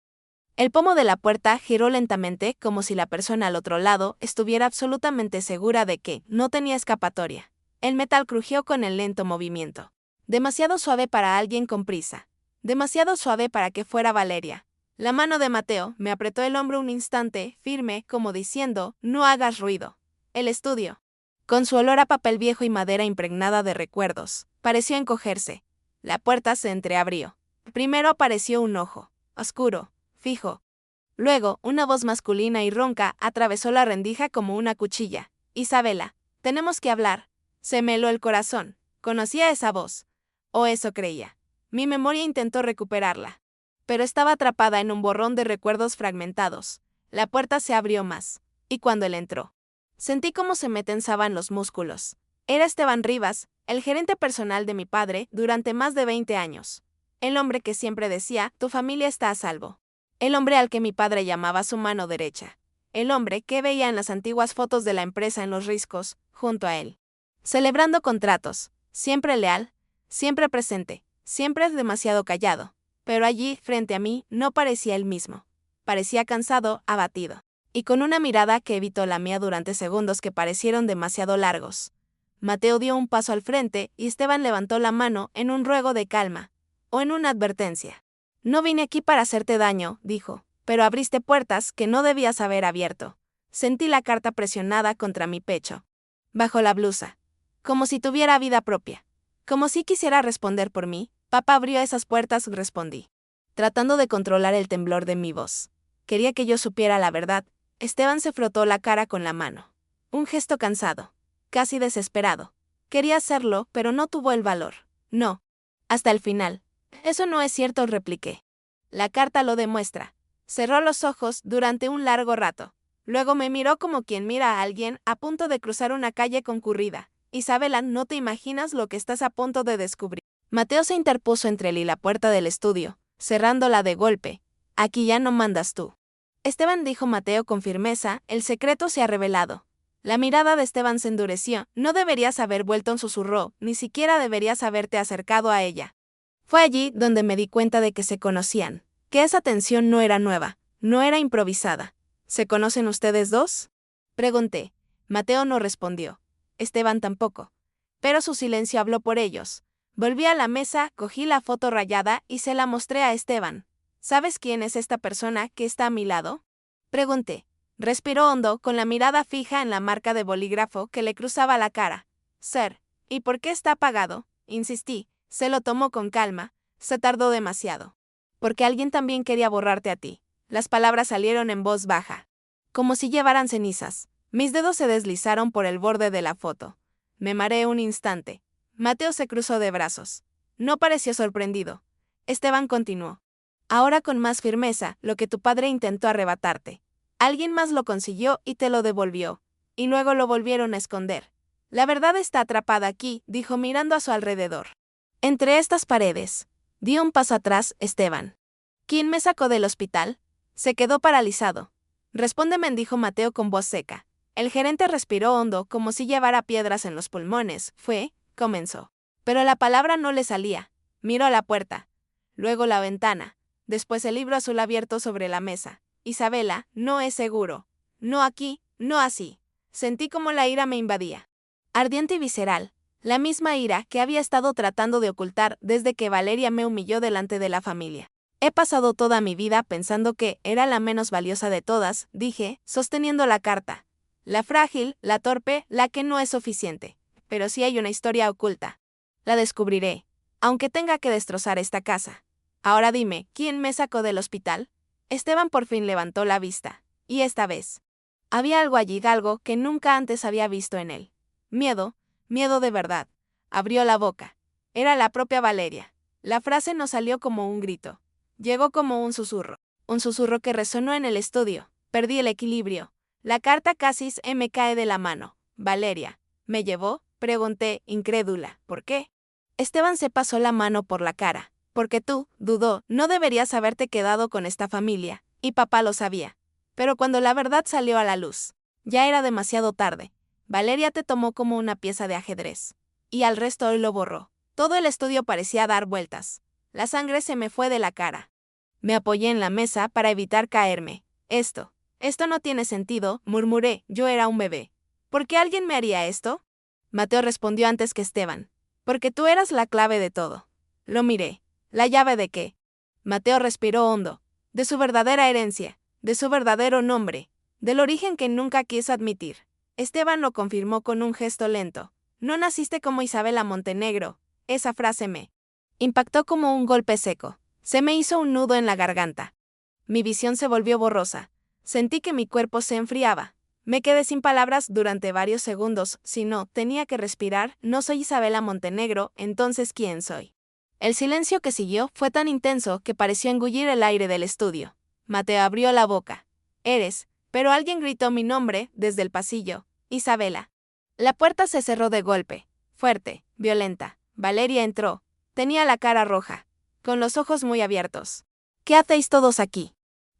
El pomo de la puerta giró lentamente como si la persona al otro lado estuviera absolutamente segura de que no tenía escapatoria. El metal crujió con el lento movimiento. Demasiado suave para alguien con prisa. Demasiado suave para que fuera Valeria. La mano de Mateo me apretó el hombro un instante, firme, como diciendo, no hagas ruido. El estudio, con su olor a papel viejo y madera impregnada de recuerdos, pareció encogerse. La puerta se entreabrió. Primero apareció un ojo, oscuro, fijo. Luego, una voz masculina y ronca atravesó la rendija como una cuchilla. Isabela, tenemos que hablar. Se me heló el corazón. Conocía esa voz. O eso creía. Mi memoria intentó recuperarla. Pero estaba atrapada en un borrón de recuerdos fragmentados. La puerta se abrió más. Y cuando él entró, sentí cómo se me tensaban los músculos. Era Esteban Rivas, el gerente personal de mi padre durante más de 20 años. El hombre que siempre decía, tu familia está a salvo. El hombre al que mi padre llamaba su mano derecha. El hombre que veía en las antiguas fotos de la empresa en los riscos, junto a él. Celebrando contratos, siempre leal, siempre presente, siempre demasiado callado. Pero allí, frente a mí, no parecía el mismo. Parecía cansado, abatido. Y con una mirada que evitó la mía durante segundos que parecieron demasiado largos. Mateo dio un paso al frente y Esteban levantó la mano en un ruego de calma, o en una advertencia. No vine aquí para hacerte daño, dijo, pero abriste puertas que no debías haber abierto. Sentí la carta presionada contra mi pecho. Bajo la blusa. Como si tuviera vida propia. Como si quisiera responder por mí. Papá abrió esas puertas, respondí, tratando de controlar el temblor de mi voz. Quería que yo supiera la verdad. Esteban se frotó la cara con la mano. Un gesto cansado. Casi desesperado. Quería hacerlo, pero no tuvo el valor. No. Hasta el final. Eso no es cierto, repliqué. La carta lo demuestra. Cerró los ojos durante un largo rato. Luego me miró como quien mira a alguien a punto de cruzar una calle concurrida. Isabela, no te imaginas lo que estás a punto de descubrir. Mateo se interpuso entre él y la puerta del estudio, cerrándola de golpe. Aquí ya no mandas tú. Esteban, dijo Mateo con firmeza, el secreto se ha revelado. La mirada de Esteban se endureció. No deberías haber vuelto, susurró, ni siquiera deberías haberte acercado a ella. Fue allí donde me di cuenta de que se conocían, que esa tensión no era nueva, no era improvisada. ¿Se conocen ustedes dos? Pregunté. Mateo no respondió. Esteban tampoco. Pero su silencio habló por ellos. Volví a la mesa, cogí la foto rayada y se la mostré a Esteban. ¿Sabes quién es esta persona que está a mi lado? Pregunté. Respiró hondo, con la mirada fija en la marca de bolígrafo que le cruzaba la cara. Sir, ¿y por qué está apagado? Insistí. Se lo tomó con calma. Se tardó demasiado. Porque alguien también quería borrarte a ti. Las palabras salieron en voz baja. Como si llevaran cenizas. Mis dedos se deslizaron por el borde de la foto. Me mareé un instante. Mateo se cruzó de brazos. No pareció sorprendido. Esteban continuó. Ahora con más firmeza, lo que tu padre intentó arrebatarte. Alguien más lo consiguió y te lo devolvió. Y luego lo volvieron a esconder. La verdad está atrapada aquí, dijo mirando a su alrededor. Entre estas paredes. Dio un paso atrás, Esteban. ¿Quién me sacó del hospital? Se quedó paralizado. Respóndeme, dijo Mateo con voz seca. El gerente respiró hondo, como si llevara piedras en los pulmones. Comenzó. Pero la palabra no le salía. Miró la puerta. Luego la ventana. Después el libro azul abierto sobre la mesa. Isabela, no es seguro. No aquí, no así. Sentí como la ira me invadía. Ardiente y visceral. La misma ira que había estado tratando de ocultar desde que Valeria me humilló delante de la familia. He pasado toda mi vida pensando que era la menos valiosa de todas, dije, sosteniendo la carta. La frágil, la torpe, la que no es suficiente. Pero sí hay una historia oculta. La descubriré, aunque tenga que destrozar esta casa. Ahora dime, ¿quién me sacó del hospital? Esteban por fin levantó la vista. Y esta vez. Había algo allí, algo que nunca antes había visto en él. Miedo, miedo de verdad. Abrió la boca. Era la propia Valeria. La frase no salió como un grito. Llegó como un susurro. Un susurro que resonó en el estudio. Perdí el equilibrio. La carta casi se me cae de la mano. Valeria. ¿Me llevó? Pregunté, incrédula. ¿Por qué? Esteban se pasó la mano por la cara. Porque tú, dudó, no deberías haberte quedado con esta familia. Y papá lo sabía. Pero cuando la verdad salió a la luz, ya era demasiado tarde. Valeria te tomó como una pieza de ajedrez. Y al resto hoy lo borró. Todo el estudio parecía dar vueltas. La sangre se me fue de la cara. Me apoyé en la mesa para evitar caerme. Esto no tiene sentido, murmuré, yo era un bebé. ¿Por qué alguien me haría esto? Mateo respondió antes que Esteban. Porque tú eras la clave de todo. Lo miré. ¿La llave de qué? Mateo respiró hondo. De su verdadera herencia, de su verdadero nombre, del origen que nunca quiso admitir. Esteban lo confirmó con un gesto lento. No naciste como Isabela Montenegro. Esa frase me impactó como un golpe seco. Se me hizo un nudo en la garganta. Mi visión se volvió borrosa. Sentí que mi cuerpo se enfriaba. Me quedé sin palabras durante varios segundos. Si no, tenía que respirar. No soy Isabela Montenegro, entonces ¿quién soy? El silencio que siguió fue tan intenso que pareció engullir el aire del estudio. Mateo abrió la boca. Pero alguien gritó mi nombre desde el pasillo. Isabela. La puerta se cerró de golpe. Fuerte, violenta. Valeria entró. Tenía la cara roja, con los ojos muy abiertos. ¿Qué hacéis todos aquí?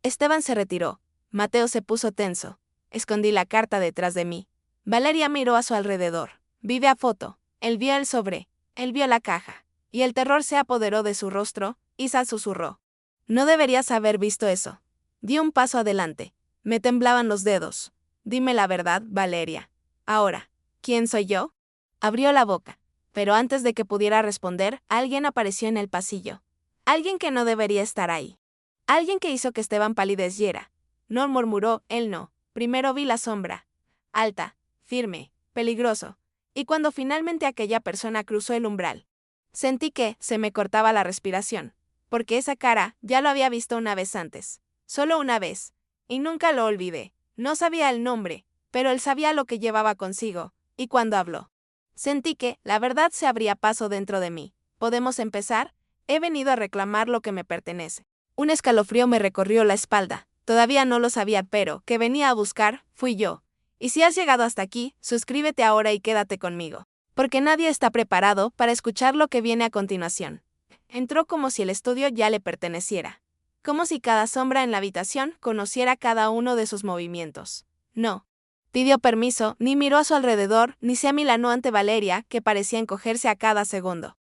Esteban se retiró. Mateo se puso tenso. Escondí la carta detrás de mí. Valeria miró a su alrededor. Vive a foto. Él vio el sobre. Él vio la caja. Y el terror se apoderó de su rostro. Isa susurró. No deberías haber visto eso. Di un paso adelante. Me temblaban los dedos. Dime la verdad, Valeria. Ahora, ¿quién soy yo? Abrió la boca. Pero antes de que pudiera responder, alguien apareció en el pasillo. Alguien que no debería estar ahí. Alguien que hizo que Esteban palideciera. No, murmuró, él no. Primero vi la sombra. Alta, firme, peligroso. Y cuando finalmente aquella persona cruzó el umbral, sentí que se me cortaba la respiración. Porque esa cara ya lo había visto una vez antes. Solo una vez. Y nunca lo olvidé. No sabía el nombre, pero él sabía lo que llevaba consigo. Y cuando habló, sentí que la verdad se abría paso dentro de mí. ¿Podemos empezar? He venido a reclamar lo que me pertenece. Un escalofrío me recorrió la espalda. Todavía no lo sabía, pero que venía a buscar, fui yo. Y si has llegado hasta aquí, suscríbete ahora y quédate conmigo. Porque nadie está preparado para escuchar lo que viene a continuación. Entró como si el estudio ya le perteneciera. Como si cada sombra en la habitación conociera cada uno de sus movimientos. No pidió permiso, ni miró a su alrededor, ni se amilanó ante Valeria, que parecía encogerse a cada segundo.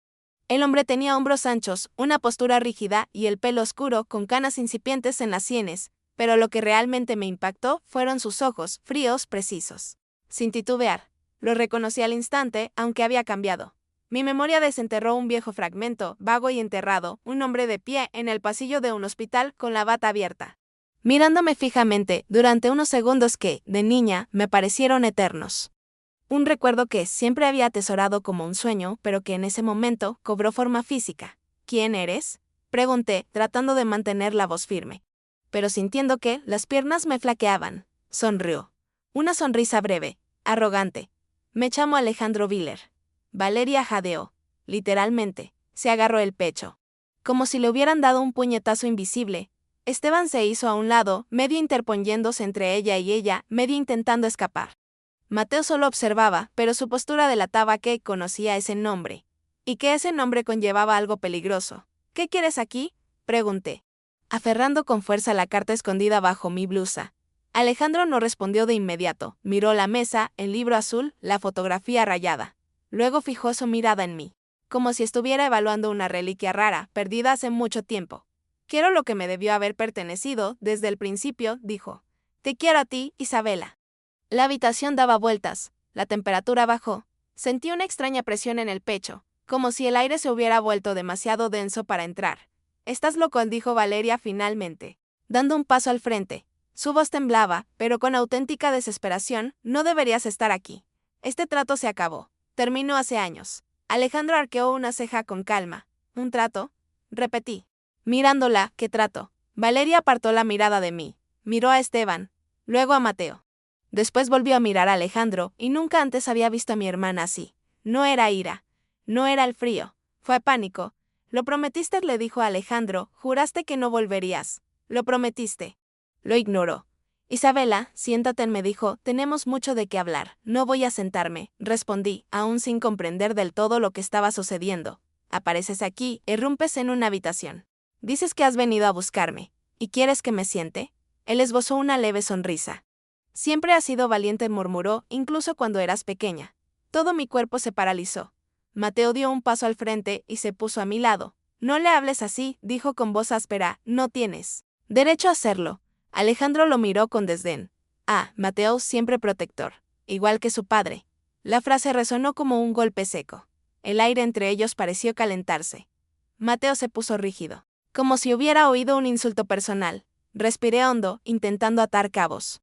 El hombre tenía hombros anchos, una postura rígida y el pelo oscuro con canas incipientes en las sienes, pero lo que realmente me impactó fueron sus ojos, fríos, precisos. Sin titubear, lo reconocí al instante, aunque había cambiado. Mi memoria desenterró un viejo fragmento, vago y enterrado, un hombre de pie en el pasillo de un hospital con la bata abierta, mirándome fijamente durante unos segundos que, de niña, me parecieron eternos. Un recuerdo que siempre había atesorado como un sueño, pero que en ese momento cobró forma física. ¿Quién eres? Pregunté, tratando de mantener la voz firme. Pero sintiendo que las piernas me flaqueaban, sonrió. Una sonrisa breve, arrogante. Me llamo Alejandro Viller. Valeria jadeó. Literalmente, se agarró el pecho. Como si le hubieran dado un puñetazo invisible. Esteban se hizo a un lado, medio interponiéndose entre ella y ella, medio intentando escapar. Mateo solo observaba, pero su postura delataba que conocía ese nombre. Y que ese nombre conllevaba algo peligroso. ¿Qué quieres aquí? Pregunté, aferrando con fuerza la carta escondida bajo mi blusa. Alejandro no respondió de inmediato, miró la mesa, el libro azul, la fotografía rayada. Luego fijó su mirada en mí, como si estuviera evaluando una reliquia rara, perdida hace mucho tiempo. Quiero lo que me debió haber pertenecido desde el principio, dijo. Te quiero a ti, Isabela. La habitación daba vueltas, la temperatura bajó. Sentí una extraña presión en el pecho, como si el aire se hubiera vuelto demasiado denso para entrar. Estás loco, dijo Valeria finalmente, dando un paso al frente. Su voz temblaba, pero con auténtica desesperación. No deberías estar aquí. Este trato se acabó. Terminó hace años. Alejandro arqueó una ceja con calma. ¿Un trato? Repetí, mirándola. ¿Qué trato? Valeria apartó la mirada de mí. Miró a Esteban, luego a Mateo. Después volvió a mirar a Alejandro, y nunca antes había visto a mi hermana así. No era ira. No era el frío. Fue pánico. Lo prometiste, le dijo a Alejandro. Juraste que no volverías. Lo prometiste. Lo ignoró. Isabela, siéntate, me dijo. Tenemos mucho de qué hablar. No voy a sentarme, respondí, aún sin comprender del todo lo que estaba sucediendo. Apareces aquí, irrumpes en una habitación. Dices que has venido a buscarme. ¿Y quieres que me siente? Él esbozó una leve sonrisa. Siempre has sido valiente, murmuró, incluso cuando eras pequeña. Todo mi cuerpo se paralizó. Mateo dio un paso al frente y se puso a mi lado. No le hables así, dijo con voz áspera, no tienes derecho a hacerlo. Alejandro lo miró con desdén. Ah, Mateo siempre protector, igual que su padre. La frase resonó como un golpe seco. El aire entre ellos pareció calentarse. Mateo se puso rígido, como si hubiera oído un insulto personal. Respiré hondo, intentando atar cabos.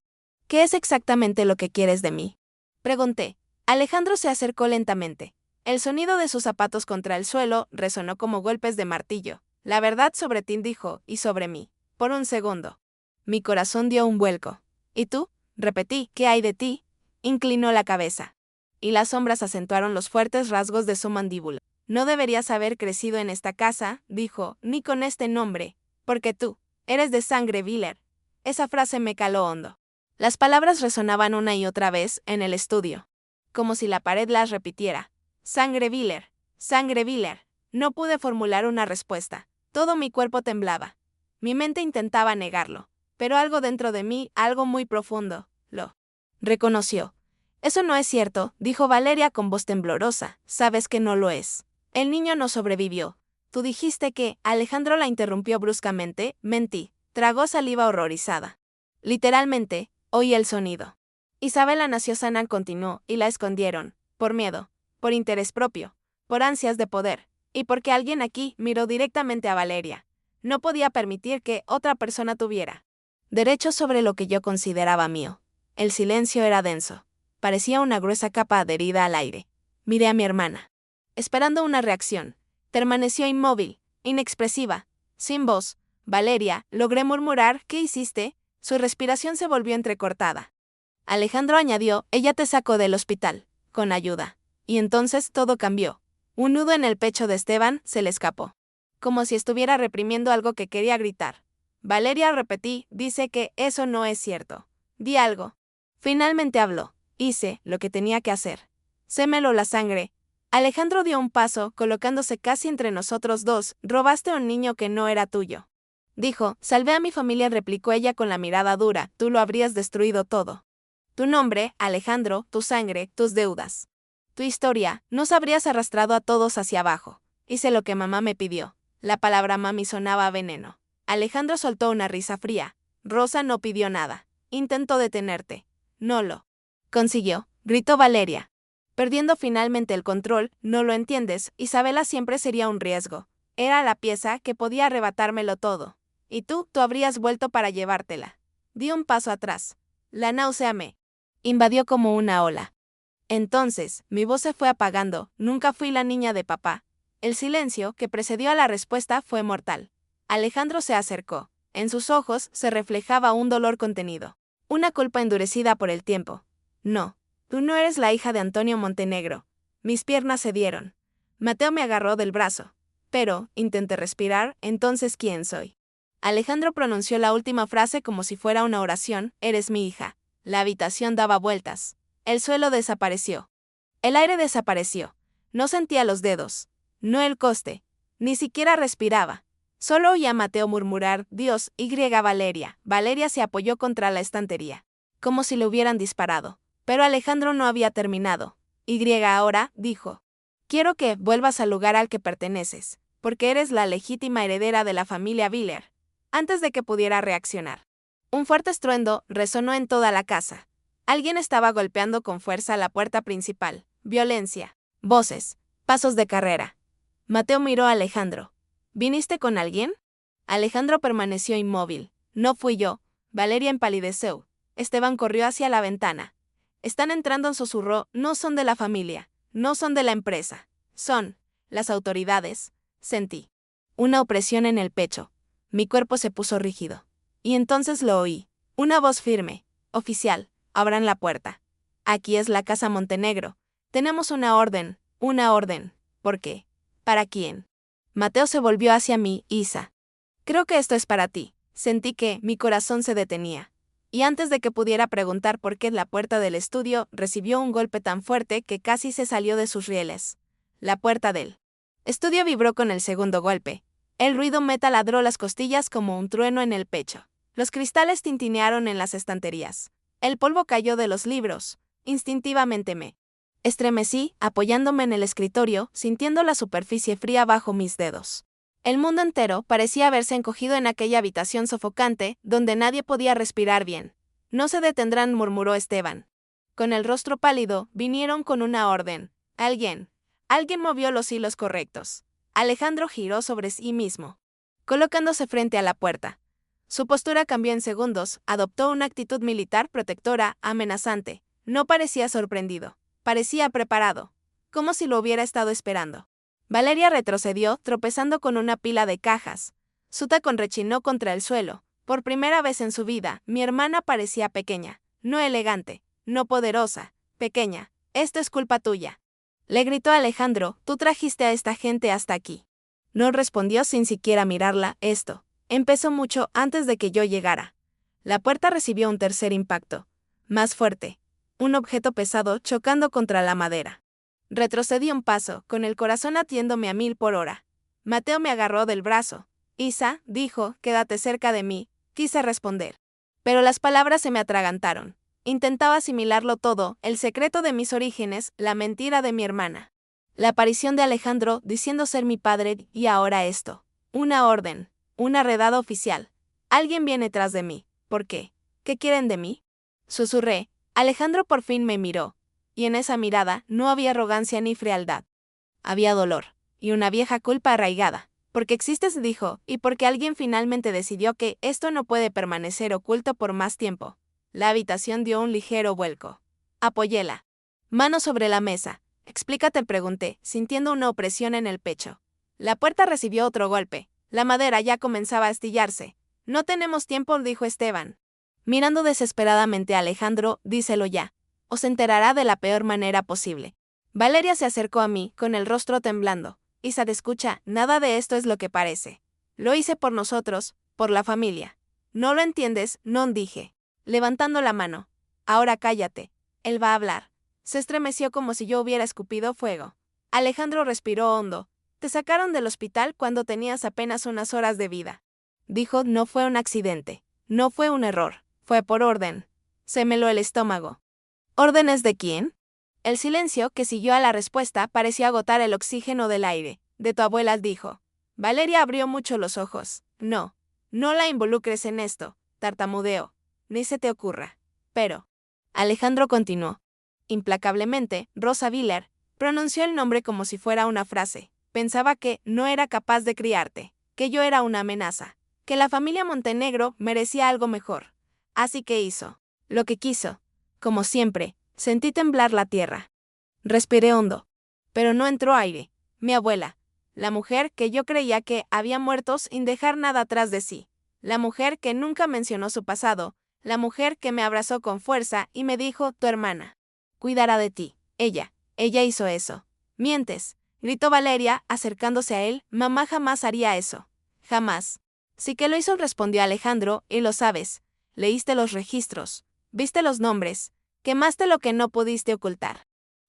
¿Qué es exactamente lo que quieres de mí?, pregunté. Alejandro se acercó lentamente. El sonido de sus zapatos contra el suelo resonó como golpes de martillo. La verdad sobre ti, dijo, y sobre mí. Por un segundo. Mi corazón dio un vuelco. ¿Y tú? Repetí, ¿qué hay de ti? Inclinó la cabeza. Y las sombras acentuaron los fuertes rasgos de su mandíbula. No deberías haber crecido en esta casa, dijo, ni con este nombre, porque tú eres de sangre Viller. Esa frase me caló hondo. Las palabras resonaban una y otra vez en el estudio, como si la pared las repitiera. Sangre Viller, sangre Viller. No pude formular una respuesta. Todo mi cuerpo temblaba. Mi mente intentaba negarlo, pero algo dentro de mí, algo muy profundo, lo reconoció. Eso no es cierto, dijo Valeria con voz temblorosa. Sabes que no lo es. El niño no sobrevivió. Tú dijiste que, Alejandro la interrumpió bruscamente, mentí. Tragó saliva horrorizada. Literalmente, oí el sonido. Isabela nació sana, continuó, y la escondieron, por miedo, por interés propio, por ansias de poder, y porque alguien aquí miró directamente a Valeria. No podía permitir que otra persona tuviera derecho sobre lo que yo consideraba mío. El silencio era denso. Parecía una gruesa capa adherida al aire. Miré a mi hermana, esperando una reacción. Permaneció inmóvil, inexpresiva, sin voz. Valeria, logré murmurar, ¿qué hiciste? Su respiración se volvió entrecortada. Alejandro añadió, ella te sacó del hospital, con ayuda. Y entonces todo cambió. Un nudo en el pecho de Esteban se le escapó, como si estuviera reprimiendo algo que quería gritar. Valeria, repetí, dice que eso no es cierto. Di algo. Finalmente habló. Hice lo que tenía que hacer. Sémelo la sangre. Alejandro dio un paso, colocándose casi entre nosotros dos. Robaste a un niño que no era tuyo. Dijo, salvé a mi familia, replicó ella con la mirada dura. Tú lo habrías destruido todo. Tu nombre, Alejandro, tu sangre, tus deudas. Tu historia, nos habrías arrastrado a todos hacia abajo. Hice lo que mamá me pidió. La palabra mami sonaba a veneno. Alejandro soltó una risa fría. Rosa no pidió nada. Intentó detenerte. No lo consiguió, gritó Valeria. Perdiendo finalmente el control, no lo entiendes, Isabela siempre sería un riesgo. Era la pieza que podía arrebatármelo todo. Y tú habrías vuelto para llevártela. Di un paso atrás. La náusea me invadió como una ola. Entonces, mi voz se fue apagando, nunca fui la niña de papá. El silencio que precedió a la respuesta fue mortal. Alejandro se acercó. En sus ojos se reflejaba un dolor contenido. Una culpa endurecida por el tiempo. No, tú no eres la hija de Antonio Montenegro. Mis piernas cedieron. Mateo me agarró del brazo. Pero, intenté respirar, entonces ¿quién soy? Alejandro pronunció la última frase como si fuera una oración, eres mi hija. La habitación daba vueltas. El suelo desapareció. El aire desapareció. No sentía los dedos. No el coste. Ni siquiera respiraba. Solo oía a Mateo murmurar, Dios, Y Valeria. Valeria se apoyó contra la estantería, como si le hubieran disparado. Pero Alejandro no había terminado. Y ahora, dijo. Quiero que vuelvas al lugar al que perteneces, porque eres la legítima heredera de la familia Viller. Antes de que pudiera reaccionar. Un fuerte estruendo resonó en toda la casa. Alguien estaba golpeando con fuerza la puerta principal. Violencia. Voces. Pasos de carrera. Mateo miró a Alejandro. ¿Viniste con alguien? Alejandro permaneció inmóvil. No fui yo. Valeria empalideció. Esteban corrió hacia la ventana. Están entrando, susurró. No son de la familia. No son de la empresa. Son las autoridades. Sentí una opresión en el pecho. Mi cuerpo se puso rígido. Y entonces lo oí. Una voz firme. Oficial, abran la puerta. Aquí es la casa Montenegro. Tenemos una orden. Una orden. ¿Por qué? ¿Para quién? Mateo se volvió hacia mí, Isa. Creo que esto es para ti. Sentí que mi corazón se detenía. Y antes de que pudiera preguntar por qué, la puerta del estudio recibió un golpe tan fuerte que casi se salió de sus rieles. La puerta del estudio vibró con el segundo golpe. El ruido me taladró las costillas como un trueno en el pecho. Los cristales tintinearon en las estanterías. El polvo cayó de los libros. Instintivamente me estremecí, apoyándome en el escritorio, sintiendo la superficie fría bajo mis dedos. El mundo entero parecía haberse encogido en aquella habitación sofocante, donde nadie podía respirar bien. No se detendrán, murmuró Esteban. Con el rostro pálido, vinieron con una orden. Alguien movió los hilos correctos. Alejandro giró sobre sí mismo, colocándose frente a la puerta. Su postura cambió en segundos, adoptó una actitud militar protectora, amenazante. No parecía sorprendido, parecía preparado, como si lo hubiera estado esperando. Valeria retrocedió, tropezando con una pila de cajas. Su tacón rechinó contra el suelo. Por primera vez en su vida, mi hermana parecía pequeña, no elegante, no poderosa, pequeña. Esto es culpa tuya. Le gritó Alejandro, tú trajiste a esta gente hasta aquí. No respondió sin siquiera mirarla. Esto empezó mucho antes de que yo llegara. La puerta recibió un tercer impacto, más fuerte. Un objeto pesado chocando contra la madera. Retrocedí un paso, con el corazón latiéndome a 1000 por hora. Mateo me agarró del brazo. Isa, dijo, quédate cerca de mí. Quise responder. Pero las palabras se me atragantaron. Intentaba asimilarlo todo, el secreto de mis orígenes, la mentira de mi hermana. La aparición de Alejandro diciendo ser mi padre y ahora esto. Una orden, una redada oficial. Alguien viene tras de mí. ¿Por qué? ¿Qué quieren de mí? Susurré. Alejandro por fin me miró. Y en esa mirada no había arrogancia ni frialdad. Había dolor, y una vieja culpa arraigada. Porque existes, dijo, y porque alguien finalmente decidió que esto no puede permanecer oculto por más tiempo. La habitación dio un ligero vuelco. Apoyé la mano sobre la mesa. Explícate, pregunté, sintiendo una opresión en el pecho. La puerta recibió otro golpe. La madera ya comenzaba a astillarse. No tenemos tiempo, dijo Esteban. Mirando desesperadamente a Alejandro, díselo ya. O se enterará de la peor manera posible. Valeria se acercó a mí, con el rostro temblando. Isa, escucha, nada de esto es lo que parece. Lo hice por nosotros, por la familia. ¿No lo entiendes? No, dije, levantando la mano. Ahora cállate. Él va a hablar. Se estremeció como si yo hubiera escupido fuego. Alejandro respiró hondo. Te sacaron del hospital cuando tenías apenas unas horas de vida. Dijo, no fue un accidente. No fue un error. Fue por orden. Se me heló el estómago. ¿Órdenes de quién? El silencio que siguió a la respuesta pareció agotar el oxígeno del aire. De tu abuela, dijo. Valeria abrió mucho los ojos. No la involucres en esto, tartamudeó. Ni se te ocurra. Pero. Alejandro continuó. Implacablemente, Rosa Viller pronunció el nombre como si fuera una frase. Pensaba que no era capaz de criarte, que yo era una amenaza, que la familia Montenegro merecía algo mejor. Así que hizo lo que quiso. Como siempre, sentí temblar la tierra. Respiré hondo. Pero no entró aire. Mi abuela, la mujer que yo creía que había muerto sin dejar nada atrás de sí, la mujer que nunca mencionó su pasado, la mujer que me abrazó con fuerza y me dijo, tu hermana cuidará de ti. Ella hizo eso. Mientes, gritó Valeria, acercándose a él, mamá jamás haría eso. Jamás. Sí que lo hizo, respondió Alejandro, y lo sabes. Leíste los registros, viste los nombres, quemaste lo que no pudiste ocultar.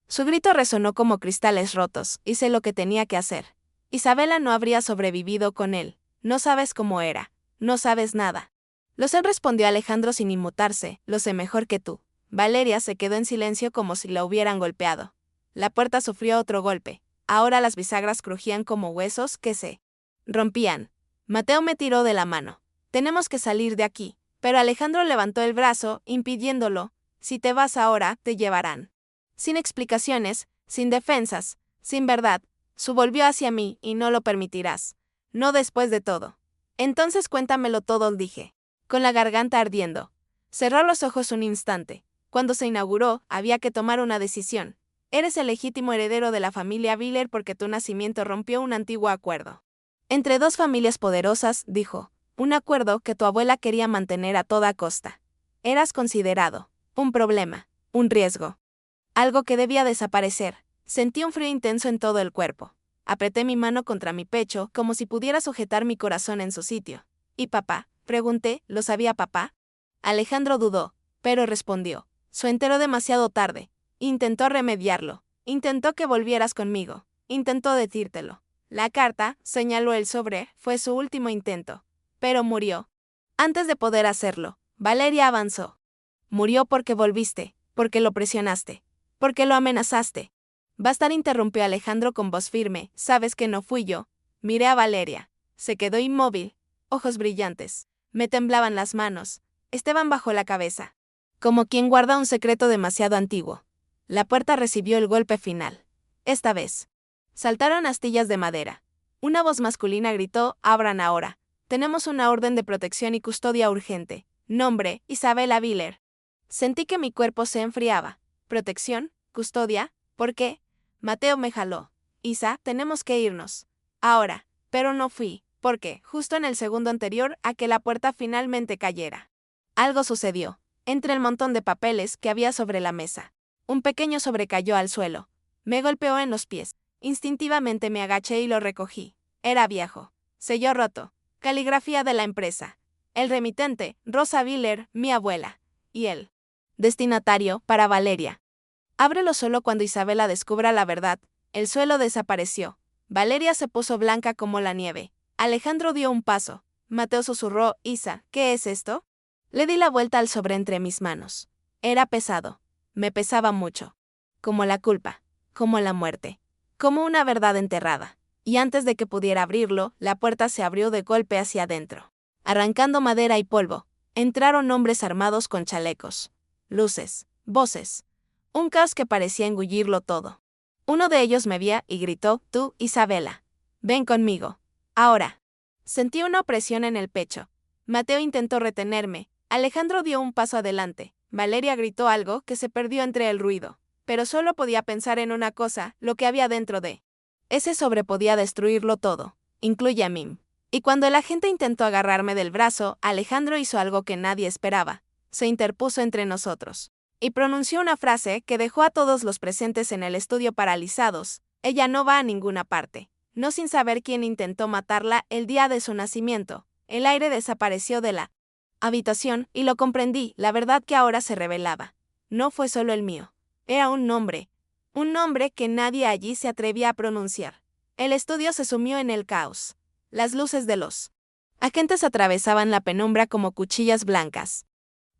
Su grito resonó como cristales rotos, hice lo que tenía que hacer. Isabela no habría sobrevivido con él. No sabes cómo era. No sabes nada. Lo sé, respondió Alejandro sin inmutarse, lo sé mejor que tú. Valeria se quedó en silencio como si la hubieran golpeado. La puerta sufrió otro golpe. Ahora las bisagras crujían como huesos que se rompían. Mateo me tiró de la mano. Tenemos que salir de aquí. Pero Alejandro levantó el brazo, impidiéndolo. Si te vas ahora, te llevarán. Sin explicaciones, sin defensas, sin verdad, su volvió hacia mí y no lo permitirás. No después de todo. Entonces cuéntamelo todo, dije, con la garganta ardiendo. Cerró los ojos un instante. Cuando se inauguró, había que tomar una decisión. Eres el legítimo heredero de la familia Viller porque tu nacimiento rompió un antiguo acuerdo. Entre dos familias poderosas, dijo, un acuerdo que tu abuela quería mantener a toda costa. Eras considerado un problema, un riesgo. Algo que debía desaparecer. Sentí un frío intenso en todo el cuerpo. Apreté mi mano contra mi pecho como si pudiera sujetar mi corazón en su sitio. ¿Y papá? Pregunté, ¿lo sabía papá? Alejandro dudó, pero respondió. Se enteró demasiado tarde. Intentó remediarlo. Intentó que volvieras conmigo. Intentó decírtelo. La carta, señaló él sobre, fue su último intento. Pero murió. Antes de poder hacerlo, Valeria avanzó. Murió porque volviste, porque lo presionaste, porque lo amenazaste. Bastar, interrumpió Alejandro con voz firme, sabes que no fui yo. Miré a Valeria. Se quedó inmóvil, ojos brillantes. Me temblaban las manos. Estaban bajo la cabeza. Como quien guarda un secreto demasiado antiguo. La puerta recibió el golpe final. Esta vez. Saltaron astillas de madera. Una voz masculina gritó: «Abran ahora. Tenemos una orden de protección y custodia urgente. Nombre: Isabela Viller». Sentí que mi cuerpo se enfriaba. ¿Protección? ¿Custodia? ¿Por qué? Mateo me jaló. «Isa, tenemos que irnos. Ahora». Pero no fui, porque, justo en el segundo anterior a que la puerta finalmente cayera, algo sucedió. Entre el montón de papeles que había sobre la mesa, un pequeño sobre cayó al suelo. Me golpeó en los pies. Instintivamente me agaché y lo recogí. Era viejo. Sello roto. Caligrafía de la empresa. El remitente, Rosa Viller, mi abuela. Y el destinatario, para Valeria. Ábrelo solo cuando Isabela descubra la verdad. El suelo desapareció. Valeria se puso blanca como la nieve. Alejandro dio un paso. Mateo susurró: «Isa, ¿qué es esto?». Le di la vuelta al sobre entre mis manos. Era pesado. Me pesaba mucho. Como la culpa. Como la muerte. Como una verdad enterrada. Y antes de que pudiera abrirlo, la puerta se abrió de golpe hacia adentro. Arrancando madera y polvo, entraron hombres armados con chalecos. Luces. Voces. Un caos que parecía engullirlo todo. Uno de ellos me vio y gritó: «Tú, Isabela. Ven conmigo. Ahora». Sentí una opresión en el pecho. Mateo intentó retenerme. Alejandro dio un paso adelante. Valeria gritó algo que se perdió entre el ruido. Pero solo podía pensar en una cosa: lo que había dentro de ese sobre podía destruirlo todo, incluye a mí. Y cuando el agente intentó agarrarme del brazo, Alejandro hizo algo que nadie esperaba. Se interpuso entre nosotros y pronunció una frase que dejó a todos los presentes en el estudio paralizados: «Ella no va a ninguna parte». No sin saber quién intentó matarla el día de su nacimiento. El aire desapareció de la habitación y lo comprendí, la verdad que ahora se revelaba. No fue solo el mío. Era un nombre que nadie allí se atrevía a pronunciar. El estudio se sumió en el caos. Las luces de los agentes atravesaban la penumbra como cuchillas blancas.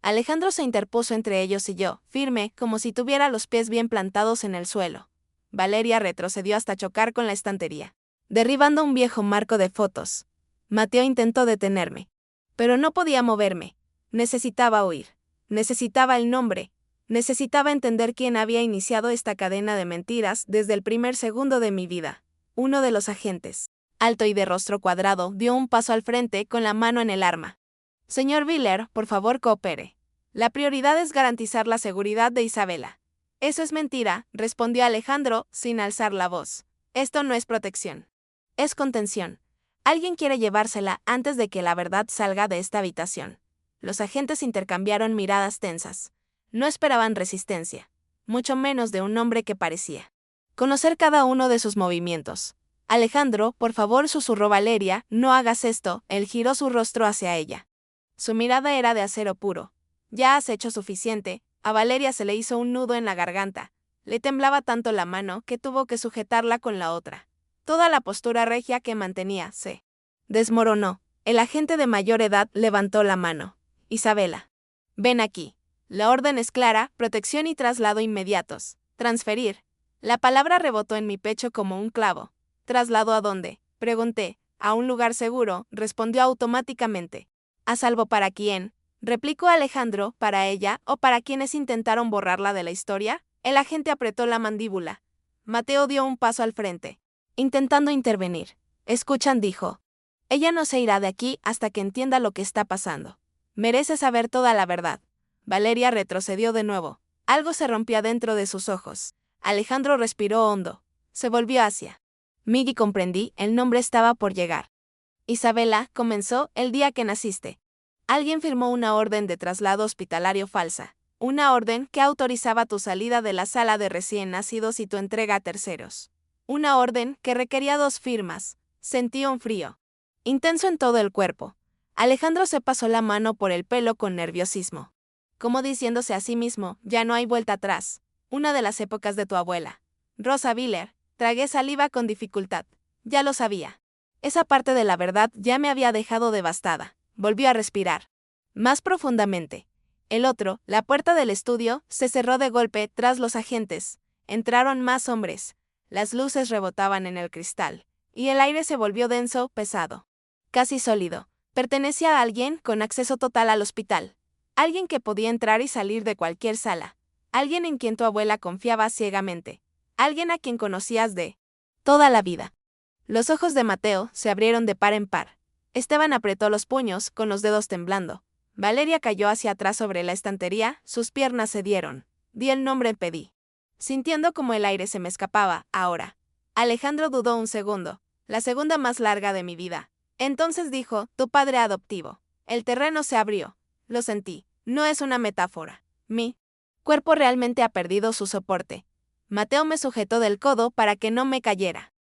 Alejandro se interpuso entre ellos y yo, firme, como si tuviera los pies bien plantados en el suelo. Valeria retrocedió hasta chocar con la estantería, derribando un viejo marco de fotos. Mateo intentó detenerme, pero no podía moverme. Necesitaba huir. Necesitaba el nombre. Necesitaba entender quién había iniciado esta cadena de mentiras desde el primer segundo de mi vida. Uno de los agentes, alto y de rostro cuadrado, dio un paso al frente con la mano en el arma. «Señor Viller, por favor coopere. La prioridad es garantizar la seguridad de Isabela». «Eso es mentira», respondió Alejandro, sin alzar la voz. «Esto no es protección. Es contención. Alguien quiere llevársela antes de que la verdad salga de esta habitación». Los agentes intercambiaron miradas tensas. No esperaban resistencia, mucho menos de un hombre que parecía conocer cada uno de sus movimientos. «Alejandro, por favor», susurró Valeria, «no hagas esto». Él giró su rostro hacia ella. Su mirada era de acero puro. «Ya has hecho suficiente». A Valeria se le hizo un nudo en la garganta. Le temblaba tanto la mano que tuvo que sujetarla con la otra. Toda la postura regia que mantenía se desmoronó. El agente de mayor edad levantó la mano. «Isabela, ven aquí. La orden es clara: protección y traslado inmediatos. Transferir». La palabra rebotó en mi pecho como un clavo. «¿Traslado a dónde?», pregunté. «A un lugar seguro», respondió automáticamente. «¿A salvo para quién?», replicó Alejandro. «¿Para ella o para quienes intentaron borrarla de la historia?». El agente apretó la mandíbula. Mateo dio un paso al frente, intentando intervenir. «Escuchan», dijo. «Ella no se irá de aquí hasta que entienda lo que está pasando. Merece saber toda la verdad». Valeria retrocedió de nuevo. Algo se rompía dentro de sus ojos. Alejandro respiró hondo. Se volvió hacia mí y comprendí: el nombre estaba por llegar. «Isabela», comenzó, «el día que naciste, alguien firmó una orden de traslado hospitalario falsa. Una orden que autorizaba tu salida de la sala de recién nacidos y tu entrega a terceros. Una orden que requería 2 firmas». Sentí un frío intenso en todo el cuerpo. Alejandro se pasó la mano por el pelo con nerviosismo, como diciéndose a sí mismo: «Ya no hay vuelta atrás». «Una de las épocas de tu abuela, Rosa Viller». Tragué saliva con dificultad. Ya lo sabía. Esa parte de la verdad ya me había dejado devastada. Volvió a respirar más profundamente. El otro, la puerta del estudio, se cerró de golpe tras los agentes. Entraron más hombres. Las luces rebotaban en el cristal, y el aire se volvió denso, pesado. casi sólido. Pertenecía a alguien con acceso total al hospital. Alguien que podía entrar y salir de cualquier sala. Alguien en quien tu abuela confiaba ciegamente. Alguien a quien conocías de toda la vida. Los ojos de Mateo se abrieron de par en par. Esteban apretó los puños, con los dedos temblando. Valeria cayó hacia atrás sobre la estantería, sus piernas cedieron. Di el nombre, pedí. Sintiendo como el aire se me escapaba, ahora. Alejandro dudó un segundo, la segunda más larga de mi vida. Entonces dijo, tu padre adoptivo. El terreno se abrió. Lo sentí. No es una metáfora. Mi cuerpo realmente ha perdido su soporte. Mateo me sujetó del codo para que no me cayera.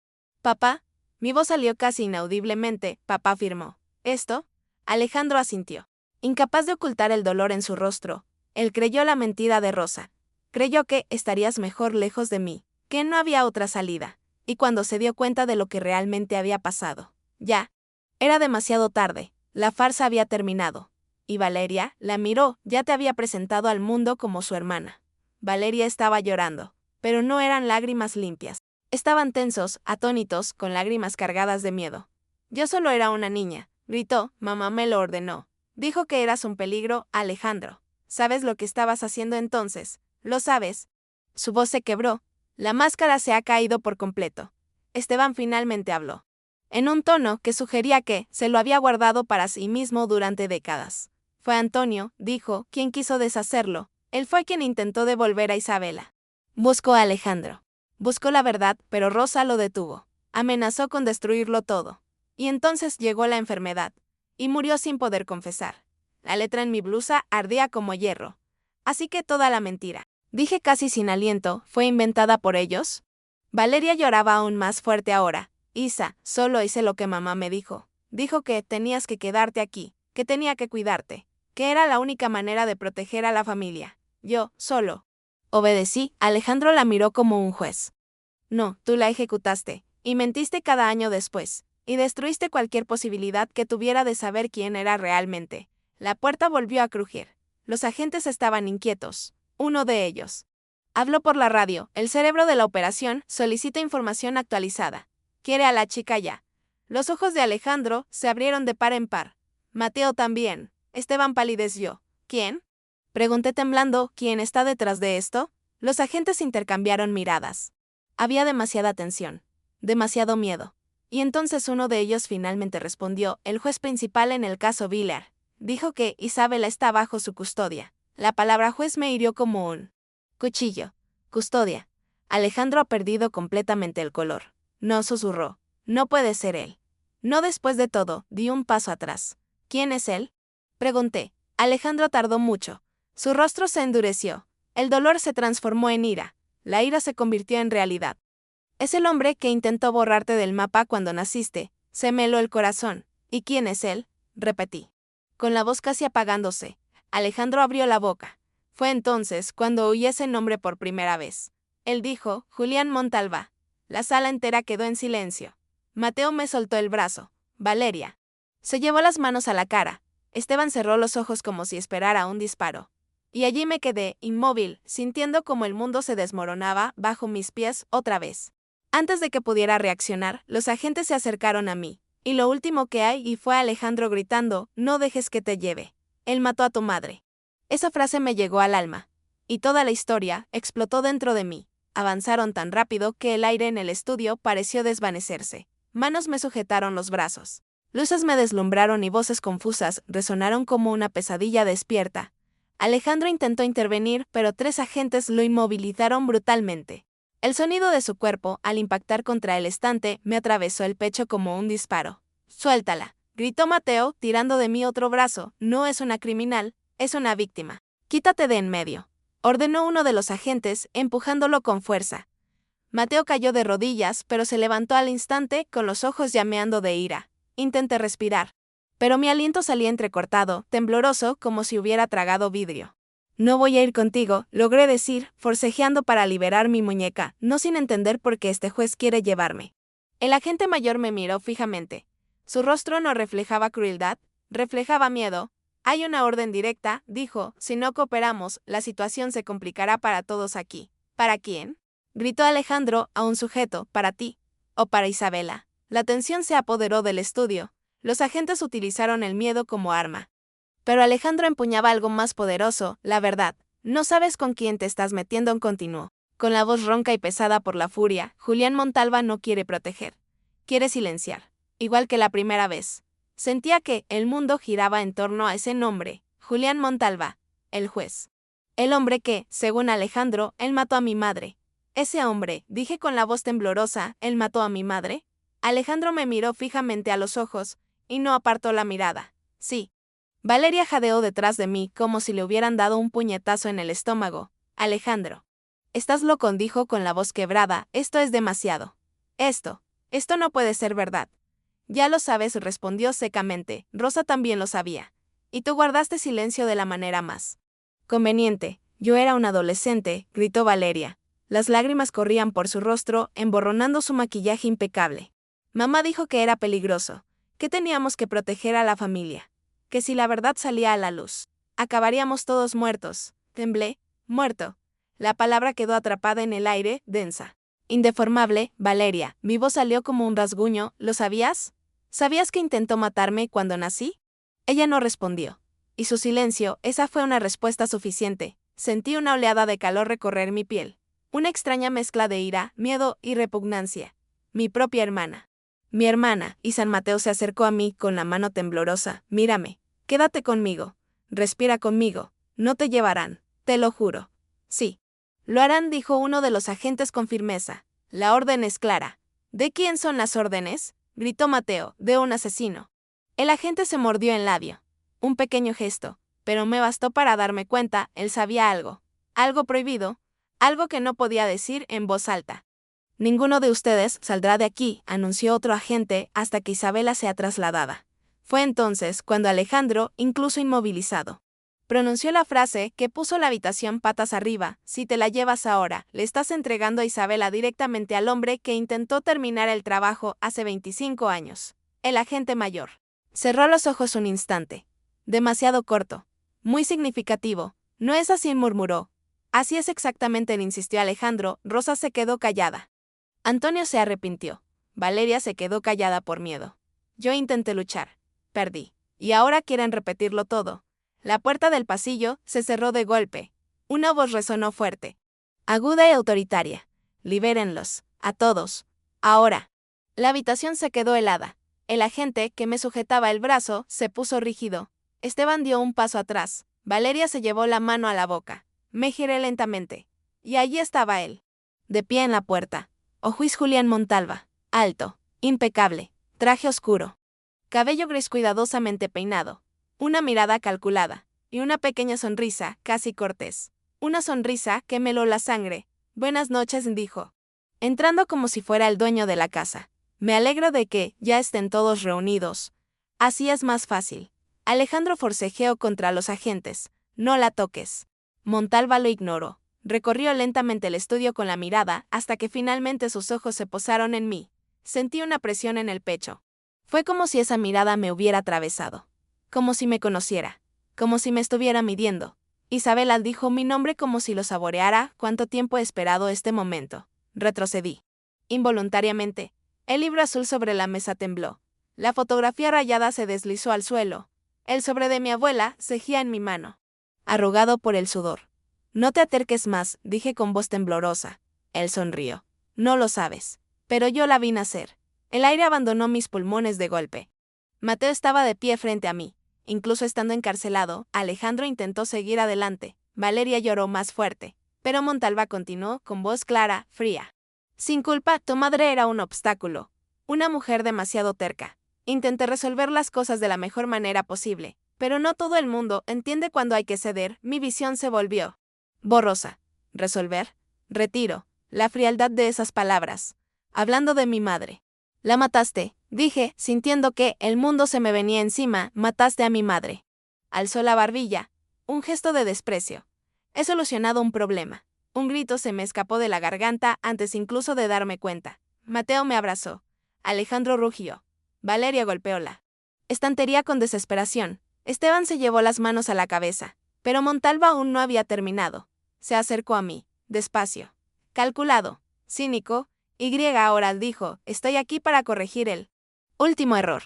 Papá, mi voz salió casi inaudiblemente, papá afirmó. ¿Esto? Alejandro asintió. Incapaz de ocultar el dolor en su rostro, él creyó la mentira de Rosa. Creyó que estarías mejor lejos de mí, que no había otra salida. Y cuando se dio cuenta de lo que realmente había pasado, ya era demasiado tarde, la farsa había terminado. Y Valeria la miró, ya te había presentado al mundo como su hermana. Valeria estaba llorando, pero no eran lágrimas limpias. Estaban tensos, atónitos, con lágrimas cargadas de miedo. Yo solo era una niña, gritó, mamá me lo ordenó. Dijo que eras un peligro, Alejandro. ¿Sabes lo que estabas haciendo entonces? ¿Lo sabes? Su voz se quebró. La máscara se ha caído por completo. Esteban finalmente habló. En un tono que sugería que se lo había guardado para sí mismo durante décadas. Fue Antonio, dijo, quien quiso deshacerlo. Él fue quien intentó devolver a Isabela. Buscó a Alejandro. Buscó la verdad, pero Rosa lo detuvo. Amenazó con destruirlo todo. Y entonces llegó la enfermedad. Y murió sin poder confesar. La letra en mi blusa ardía como hierro. Así que toda la mentira, dije casi sin aliento, ¿fue inventada por ellos? Valeria lloraba aún más fuerte ahora. Isa, solo hice lo que mamá me dijo. Dijo que tenías que quedarte aquí, que tenía que cuidarte, que era la única manera de proteger a la familia. Yo, solo. Obedecí, Alejandro la miró como un juez. No, tú la ejecutaste, y mentiste cada año después, y destruiste cualquier posibilidad que tuviera de saber quién era realmente. La puerta volvió a crujir. Los agentes estaban inquietos. Uno de ellos habló por la radio. El cerebro de la operación solicita información actualizada. Quiere a la chica ya. Los ojos de Alejandro se abrieron de par en par. Mateo también. Esteban palideció. ¿Quién? Pregunté temblando. ¿Quién está detrás de esto? Los agentes intercambiaron miradas. Había demasiada tensión. Demasiado miedo. Y entonces uno de ellos finalmente respondió, el juez principal en el caso Villar. Dijo que Isabela está bajo su custodia. La palabra juez me hirió como un cuchillo. Custodia. Alejandro ha perdido completamente el color. No, susurró. No puede ser él. No, después de todo, di un paso atrás. ¿Quién es él? Pregunté. Alejandro tardó mucho. Su rostro se endureció. El dolor se transformó en ira. La ira se convirtió en realidad. Es el hombre que intentó borrarte del mapa cuando naciste. Se me heló el corazón. ¿Y quién es él? Repetí. Con la voz casi apagándose, Alejandro abrió la boca. Fue entonces cuando oí ese nombre por primera vez. Él dijo, Julián Montalva. La sala entera quedó en silencio. Mateo me soltó el brazo. Valeria. Se llevó las manos a la cara. Esteban cerró los ojos como si esperara un disparo. Y allí me quedé, inmóvil, sintiendo como el mundo se desmoronaba bajo mis pies otra vez. Antes de que pudiera reaccionar, los agentes se acercaron a mí. Y lo último que hay y fue Alejandro gritando, no dejes que te lleve. Él mató a tu madre. Esa frase me llegó al alma. Y toda la historia explotó dentro de mí. Avanzaron tan rápido que el aire en el estudio pareció desvanecerse. Manos me sujetaron los brazos. Luces me deslumbraron y voces confusas resonaron como una pesadilla despierta. Alejandro intentó intervenir, pero 3 agentes lo inmovilizaron brutalmente. El sonido de su cuerpo, al impactar contra el estante, me atravesó el pecho como un disparo. «Suéltala», gritó Mateo, tirando de mí otro brazo. «No es una criminal, es una víctima. Quítate de en medio», ordenó uno de los agentes, empujándolo con fuerza. Mateo cayó de rodillas, pero se levantó al instante, con los ojos llameando de ira. Intenté respirar, pero mi aliento salía entrecortado, tembloroso, como si hubiera tragado vidrio. «No voy a ir contigo», logré decir, forcejeando para liberar mi muñeca, no sin entender por qué este juez quiere llevarme. El agente mayor me miró fijamente. Su rostro no reflejaba crueldad, reflejaba miedo. «Hay una orden directa», dijo, «si no cooperamos, la situación se complicará para todos aquí». «¿Para quién?», gritó Alejandro a un sujeto, «para ti. O para Isabela». La tensión se apoderó del estudio. Los agentes utilizaron el miedo como arma. Pero Alejandro empuñaba algo más poderoso, la verdad. No sabes con quién te estás metiendo, continuó. Con la voz ronca y pesada por la furia, Julián Montalva no quiere proteger. Quiere silenciar. Igual que la primera vez. Sentía que el mundo giraba en torno a ese nombre, Julián Montalva, el juez. El hombre que, según Alejandro, él mató a mi madre. Ese hombre, dije con la voz temblorosa, ¿él mató a mi madre? Alejandro me miró fijamente a los ojos, y no apartó la mirada. Sí. Valeria jadeó detrás de mí como si le hubieran dado un puñetazo en el estómago. Alejandro. Estás loco, dijo con la voz quebrada, esto es demasiado. Esto no puede ser verdad. Ya lo sabes, respondió secamente, Rosa también lo sabía. Y tú guardaste silencio de la manera más conveniente. Yo era un adolescente, gritó Valeria. Las lágrimas corrían por su rostro, emborronando su maquillaje impecable. Mamá dijo que era peligroso, que teníamos que proteger a la familia, que si la verdad salía a la luz, acabaríamos todos muertos. Temblé, muerto. La palabra quedó atrapada en el aire, densa. Indeformable, Valeria, mi voz salió como un rasguño, ¿lo sabías? ¿Sabías que intentó matarme cuando nací? Ella no respondió. Y su silencio, esa fue una respuesta suficiente. Sentí una oleada de calor recorrer mi piel. Una extraña mezcla de ira, miedo y repugnancia. Mi propia hermana. Mi hermana, y San Mateo se acercó a mí con la mano temblorosa. Mírame. Quédate conmigo. Respira conmigo. No te llevarán. Te lo juro. Sí. Lo harán, dijo uno de los agentes con firmeza. La orden es clara. ¿De quién son las órdenes? Gritó Mateo. De un asesino. El agente se mordió el labio. Un pequeño gesto, pero me bastó para darme cuenta, él sabía algo. Algo prohibido, algo que no podía decir en voz alta. Ninguno de ustedes saldrá de aquí, anunció otro agente, hasta que Isabela sea trasladada. Fue entonces cuando Alejandro, incluso inmovilizado, pronunció la frase que puso la habitación patas arriba. Si te la llevas ahora, le estás entregando a Isabela directamente al hombre que intentó terminar el trabajo hace 25 años. El agente mayor. Cerró los ojos un instante. Demasiado corto. Muy significativo. No es así, murmuró. Así es exactamente, le insistió Alejandro. Rosa se quedó callada. Antonio se arrepintió. Valeria se quedó callada por miedo. Yo intenté luchar. Perdí. Y ahora quieren repetirlo todo. La puerta del pasillo se cerró de golpe. Una voz resonó fuerte. Aguda y autoritaria. Libérenlos. A todos. Ahora. La habitación se quedó helada. El agente, que me sujetaba el brazo, se puso rígido. Esteban dio un paso atrás. Valeria se llevó la mano a la boca. Me giré lentamente. Y allí estaba él. De pie en la puerta. Juiz Julián Montalva. Alto. Impecable. Traje oscuro. Cabello gris cuidadosamente peinado. Una mirada calculada. Y una pequeña sonrisa, casi cortés. Una sonrisa que me heló la sangre. Buenas noches, dijo. Entrando como si fuera el dueño de la casa. Me alegro de que ya estén todos reunidos. Así es más fácil. Alejandro forcejeó contra los agentes. No la toques. Montalva lo ignoró. Recorrió lentamente el estudio con la mirada hasta que finalmente sus ojos se posaron en mí. Sentí una presión en el pecho. Fue como si esa mirada me hubiera atravesado. Como si me conociera. Como si me estuviera midiendo. Isabela dijo mi nombre como si lo saboreara. ¿Cuánto tiempo he esperado este momento? Retrocedí. Involuntariamente. El libro azul sobre la mesa tembló. La fotografía rayada se deslizó al suelo. El sobre de mi abuela cejía en mi mano. Arrugado por el sudor. No te acerques más, dije con voz temblorosa. Él sonrió. No lo sabes. Pero yo la vi nacer. El aire abandonó mis pulmones de golpe. Mateo estaba de pie frente a mí. Incluso estando encarcelado, Alejandro intentó seguir adelante. Valeria lloró más fuerte. Pero Montalva continuó con voz clara, fría. Sin culpa, tu madre era un obstáculo. Una mujer demasiado terca. Intenté resolver las cosas de la mejor manera posible, pero no todo el mundo entiende cuando hay que ceder. Mi visión se volvió borrosa. ¿Resolver? Retiro. La frialdad de esas palabras. Hablando de mi madre. La mataste, dije, sintiendo que el mundo se me venía encima. Mataste a mi madre. Alzó la barbilla. Un gesto de desprecio. He solucionado un problema. Un grito se me escapó de la garganta antes incluso de darme cuenta. Mateo me abrazó. Alejandro rugió. Valeria golpeó la estantería con desesperación. Esteban se llevó las manos a la cabeza. Pero Montalva aún no había terminado. Se acercó a mí, despacio. Calculado, cínico, ahora dijo, estoy aquí para corregir el último error.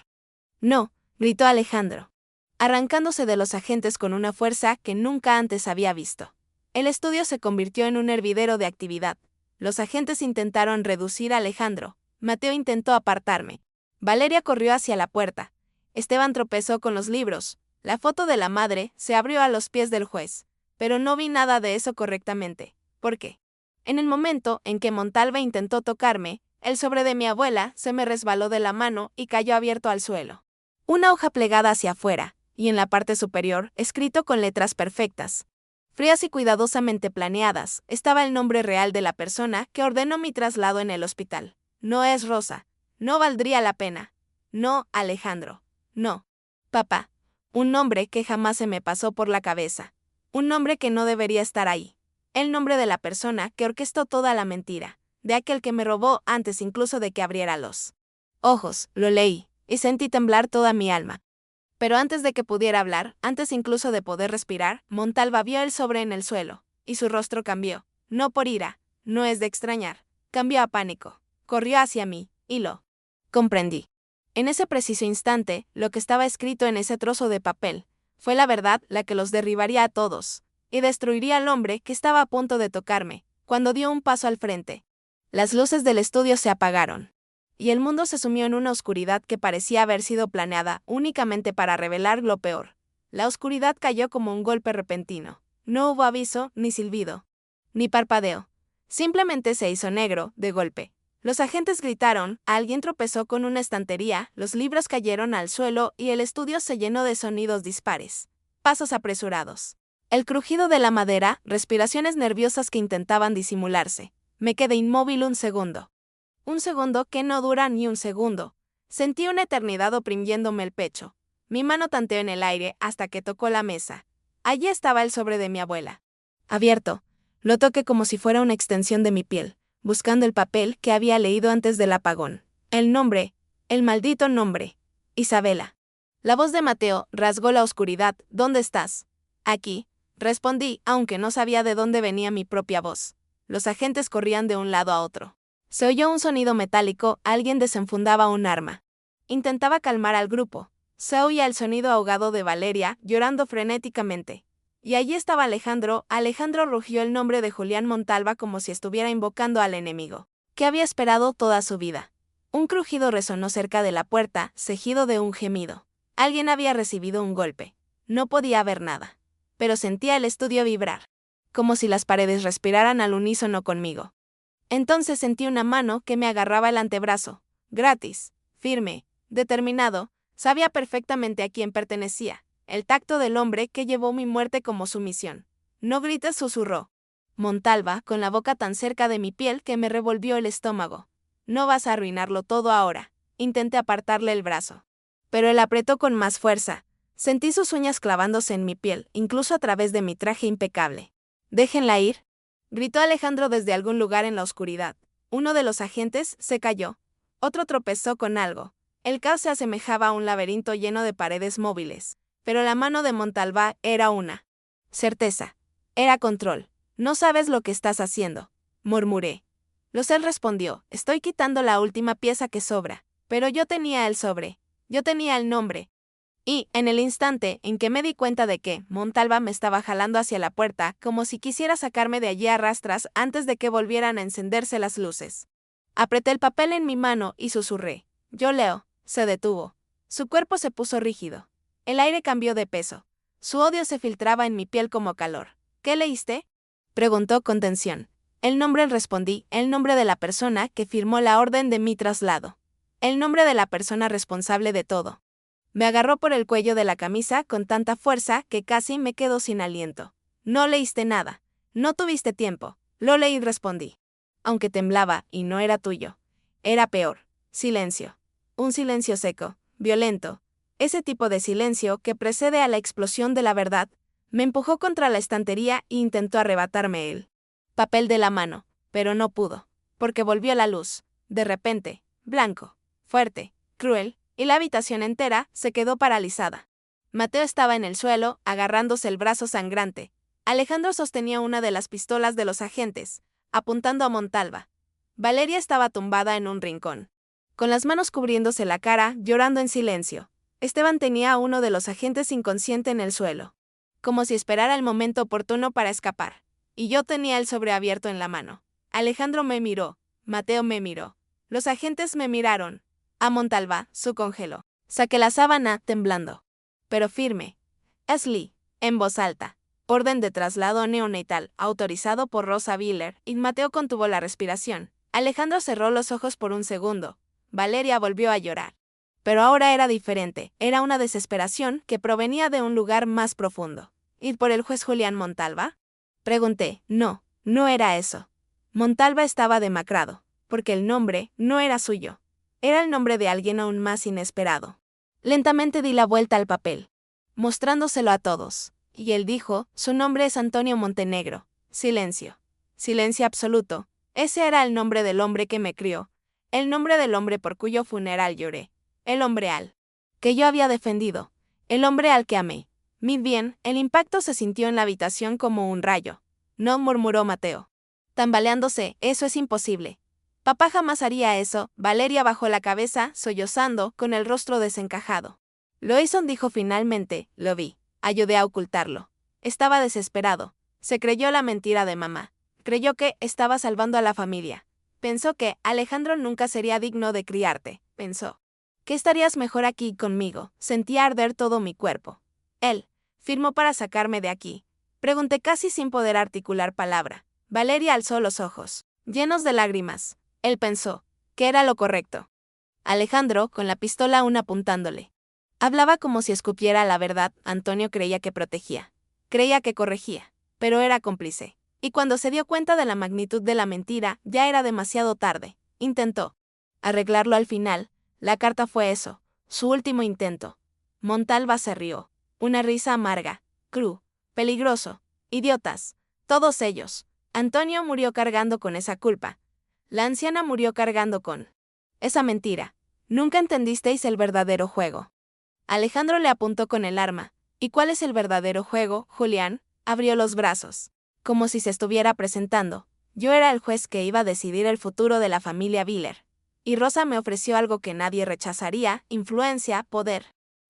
No, gritó Alejandro, arrancándose de los agentes con una fuerza que nunca antes había visto. El estudio se convirtió en un hervidero de actividad. Los agentes intentaron reducir a Alejandro. Mateo intentó apartarme. Valeria corrió hacia la puerta. Esteban tropezó con los libros. La foto de la madre se abrió a los pies del juez. Pero no vi nada de eso correctamente. ¿Por qué? En el momento en que Montalva intentó tocarme, el sobre de mi abuela se me resbaló de la mano y cayó abierto al suelo. Una hoja plegada hacia afuera, y en la parte superior, escrito con letras perfectas, frías y cuidadosamente planeadas, estaba el nombre real de la persona que ordenó mi traslado en el hospital. No es Rosa. No valdría la pena. No, Alejandro. No. Papá. Un nombre que jamás se me pasó por la cabeza. Un nombre que no debería estar ahí. El nombre de la persona que orquestó toda la mentira. De aquel que me robó antes incluso de que abriera los ojos. Lo leí, y sentí temblar toda mi alma. Pero antes de que pudiera hablar, antes incluso de poder respirar, Montalva vio el sobre en el suelo, y su rostro cambió. No por ira, no es de extrañar. Cambió a pánico. Corrió hacia mí, y lo comprendí. En ese preciso instante, lo que estaba escrito en ese trozo de papel, fue la verdad la que los derribaría a todos, y destruiría al hombre que estaba a punto de tocarme, cuando dio un paso al frente. Las luces del estudio se apagaron, y el mundo se sumió en una oscuridad que parecía haber sido planeada únicamente para revelar lo peor. La oscuridad cayó como un golpe repentino. No hubo aviso, ni silbido, ni parpadeo. Simplemente se hizo negro, de golpe. Los agentes gritaron, alguien tropezó con una estantería, los libros cayeron al suelo y el estudio se llenó de sonidos dispares. Pasos apresurados. El crujido de la madera, respiraciones nerviosas que intentaban disimularse. Me quedé inmóvil un segundo. Un segundo que no dura ni un segundo. Sentí una eternidad oprimiéndome el pecho. Mi mano tanteó en el aire hasta que tocó la mesa. Allí estaba el sobre de mi abuela. Abierto. Lo toqué como si fuera una extensión de mi piel, buscando el papel que había leído antes del apagón. El nombre, el maldito nombre. Isabela. La voz de Mateo rasgó la oscuridad. ¿Dónde estás? Aquí, respondí, aunque no sabía de dónde venía mi propia voz. Los agentes corrían de un lado a otro. Se oyó un sonido metálico, alguien desenfundaba un arma. Intentaba calmar al grupo. Se oía el sonido ahogado de Valeria, llorando frenéticamente. Y allí estaba Alejandro. Alejandro rugió el nombre de Julián Montalva como si estuviera invocando al enemigo, que había esperado toda su vida. Un crujido resonó cerca de la puerta, seguido de un gemido. Alguien había recibido un golpe. No podía ver nada, pero sentía el estudio vibrar, como si las paredes respiraran al unísono conmigo. Entonces sentí una mano que me agarraba el antebrazo, gratis, firme, determinado, sabía perfectamente a quién pertenecía, el tacto del hombre que llevó mi muerte como su misión. No grites, susurró Montalva, con la boca tan cerca de mi piel que me revolvió el estómago. No vas a arruinarlo todo ahora. Intenté apartarle el brazo, pero él apretó con más fuerza. Sentí sus uñas clavándose en mi piel, incluso a través de mi traje impecable. Déjenla ir, gritó Alejandro desde algún lugar en la oscuridad. Uno de los agentes se cayó. Otro tropezó con algo. El caos se asemejaba a un laberinto lleno de paredes móviles, pero la mano de Montalva era una certeza. Era control. No sabes lo que estás haciendo, murmuré. Él respondió, estoy quitando la última pieza que sobra, pero yo tenía el sobre. Yo tenía el nombre. Y, en el instante en que me di cuenta de que Montalva me estaba jalando hacia la puerta, como si quisiera sacarme de allí a rastras antes de que volvieran a encenderse las luces. Apreté el papel en mi mano y susurré. Yo leo. Se detuvo. Su cuerpo se puso rígido. El aire cambió de peso. Su odio se filtraba en mi piel como calor. ¿Qué leíste? Preguntó con tensión. El nombre, respondí, el nombre de la persona que firmó la orden de mi traslado. El nombre de la persona responsable de todo. Me agarró por el cuello de la camisa con tanta fuerza que casi me quedó sin aliento. No leíste nada. No tuviste tiempo. Lo leí, respondí. Aunque temblaba, y no era tuyo. Era peor. Silencio. Un silencio seco, violento. Ese tipo de silencio que precede a la explosión de la verdad. Me empujó contra la estantería e intentó arrebatarme el papel de la mano, pero no pudo, porque volvió la luz, de repente, blanco, fuerte, cruel, y la habitación entera se quedó paralizada. Mateo estaba en el suelo, agarrándose el brazo sangrante. Alejandro sostenía una de las pistolas de los agentes, apuntando a Montalva. Valeria estaba tumbada en un rincón, con las manos cubriéndose la cara, llorando en silencio. Esteban tenía a uno de los agentes inconsciente en el suelo, como si esperara el momento oportuno para escapar. Y yo tenía el sobre abierto en la mano. Alejandro me miró, Mateo me miró. Los agentes me miraron. A Montalva, su congeló. Saqué la sábana, temblando, pero firme. Lee, en voz alta. Orden de traslado neonatal, autorizado por Rosa Biller, y Mateo contuvo la respiración. Alejandro cerró los ojos por un segundo. Valeria volvió a llorar. Pero ahora era diferente, era una desesperación que provenía de un lugar más profundo. ¿Ir por el juez Julián Montalva? Pregunté. No, no era eso. Montalva estaba demacrado, porque el nombre no era suyo. Era el nombre de alguien aún más inesperado. Lentamente di la vuelta al papel, mostrándoselo a todos, y él dijo, su nombre es Antonio Montenegro. Silencio. Silencio absoluto. Ese era el nombre del hombre que me crió, el nombre del hombre por cuyo funeral lloré, el hombre al que yo había defendido, el hombre al que amé. Bien, el impacto se sintió en la habitación como un rayo. No, murmuró Mateo, tambaleándose, eso es imposible. Papá jamás haría eso. Valeria bajó la cabeza, sollozando, con el rostro desencajado. Lo hizo, dijo finalmente, lo vi. Ayudé a ocultarlo. Estaba desesperado. Se creyó la mentira de mamá. Creyó que estaba salvando a la familia. Pensó que Alejandro nunca sería digno de criarte. Pensó que estarías mejor aquí conmigo. Sentía arder todo mi cuerpo. Él firmó para sacarme de aquí. Pregunté casi sin poder articular palabra. Valeria alzó los ojos, llenos de lágrimas. Él pensó que era lo correcto. Alejandro, con la pistola aún apuntándole, hablaba como si escupiera la verdad. Antonio creía que protegía, creía que corregía, pero era cómplice. Y cuando se dio cuenta de la magnitud de la mentira, ya era demasiado tarde. Intentó arreglarlo al final. La carta fue eso, su último intento. Montalva se rió. Una risa amarga, peligroso, idiotas, todos ellos. Antonio murió cargando con esa culpa. La anciana murió cargando con esa mentira. Nunca entendisteis el verdadero juego. Alejandro le apuntó con el arma. ¿Y cuál es el verdadero juego, Julián? Abrió los brazos, como si se estuviera presentando. Yo era el juez que iba a decidir el futuro de la familia Biller. Y Rosa me ofreció algo que nadie rechazaría: influencia, poder,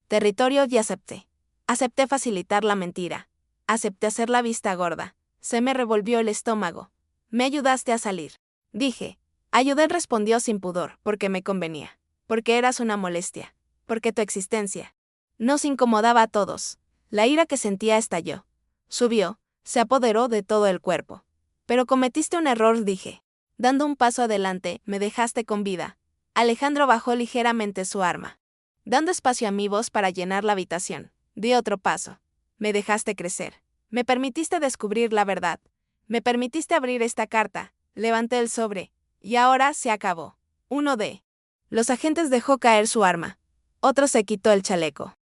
territorio, y acepté. Acepté facilitar la mentira. Acepté hacer la vista gorda. Se me revolvió el estómago. Me ayudaste a salir. Dije. Ayudé, respondió sin pudor, porque me convenía. Porque eras una molestia. Porque tu existencia nos incomodaba a todos. La ira que sentía estalló. Subió, se apoderó de todo el cuerpo. Pero cometiste un error, dije. Dando un paso adelante, me dejaste con vida. Alejandro bajó ligeramente su arma, dando espacio a mi voz para llenar la habitación. Di otro paso. Me dejaste crecer. Me permitiste descubrir la verdad. Me permitiste abrir esta carta. Levanté el sobre. Y ahora se acabó. Uno de los agentes dejó caer su arma. Otro se quitó el chaleco.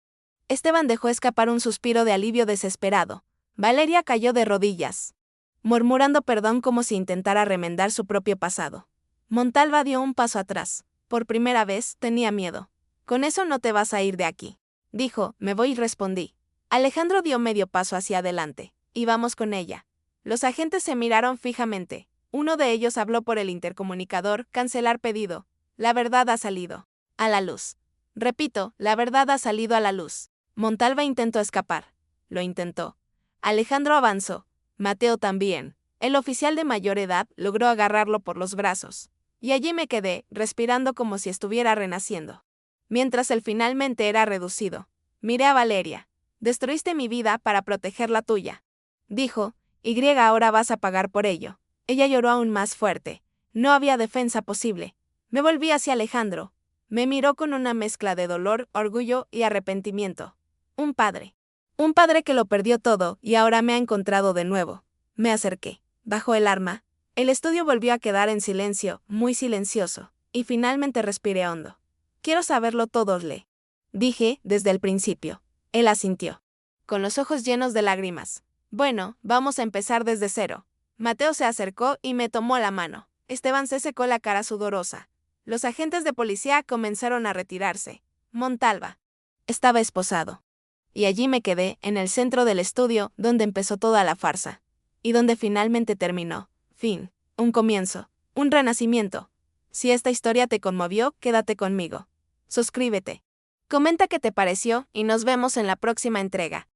Esteban dejó escapar un suspiro de alivio desesperado. Valeria cayó de rodillas, murmurando perdón como si intentara remendar su propio pasado. Montalva dio un paso atrás. Por primera vez, tenía miedo. Con eso no te vas a ir de aquí. Dijo, me voy, respondí. Alejandro dio medio paso hacia adelante. Y vamos con ella. Los agentes se miraron fijamente. Uno de ellos habló por el intercomunicador. Cancelar pedido. La verdad ha salido a la luz. Repito, la verdad ha salido a la luz. Montalva intentó escapar. Lo intentó. Alejandro avanzó. Mateo también. El oficial de mayor edad logró agarrarlo por los brazos. Y allí me quedé, respirando como si estuviera renaciendo. Mientras él finalmente era reducido. Miré a Valeria. Destruiste mi vida para proteger la tuya. Dijo, y ahora vas a pagar por ello. Ella lloró aún más fuerte. No había defensa posible. Me volví hacia Alejandro. Me miró con una mezcla de dolor, orgullo y arrepentimiento. Un padre. Un padre que lo perdió todo y ahora me ha encontrado de nuevo. Me acerqué. Bajó el arma. El estudio volvió a quedar en silencio, muy silencioso, y finalmente respiré hondo. Quiero saberlo todo, le dije desde el principio. Él asintió, con los ojos llenos de lágrimas. Bueno, vamos a empezar desde cero. Mateo se acercó y me tomó la mano. Esteban se secó la cara sudorosa. Los agentes de policía comenzaron a retirarse. Montalva estaba esposado. Y allí me quedé, en el centro del estudio, donde empezó toda la farsa. Y donde finalmente terminó. Fin. Un comienzo. Un renacimiento. Si esta historia te conmovió, quédate conmigo. Suscríbete. Comenta qué te pareció y nos vemos en la próxima entrega.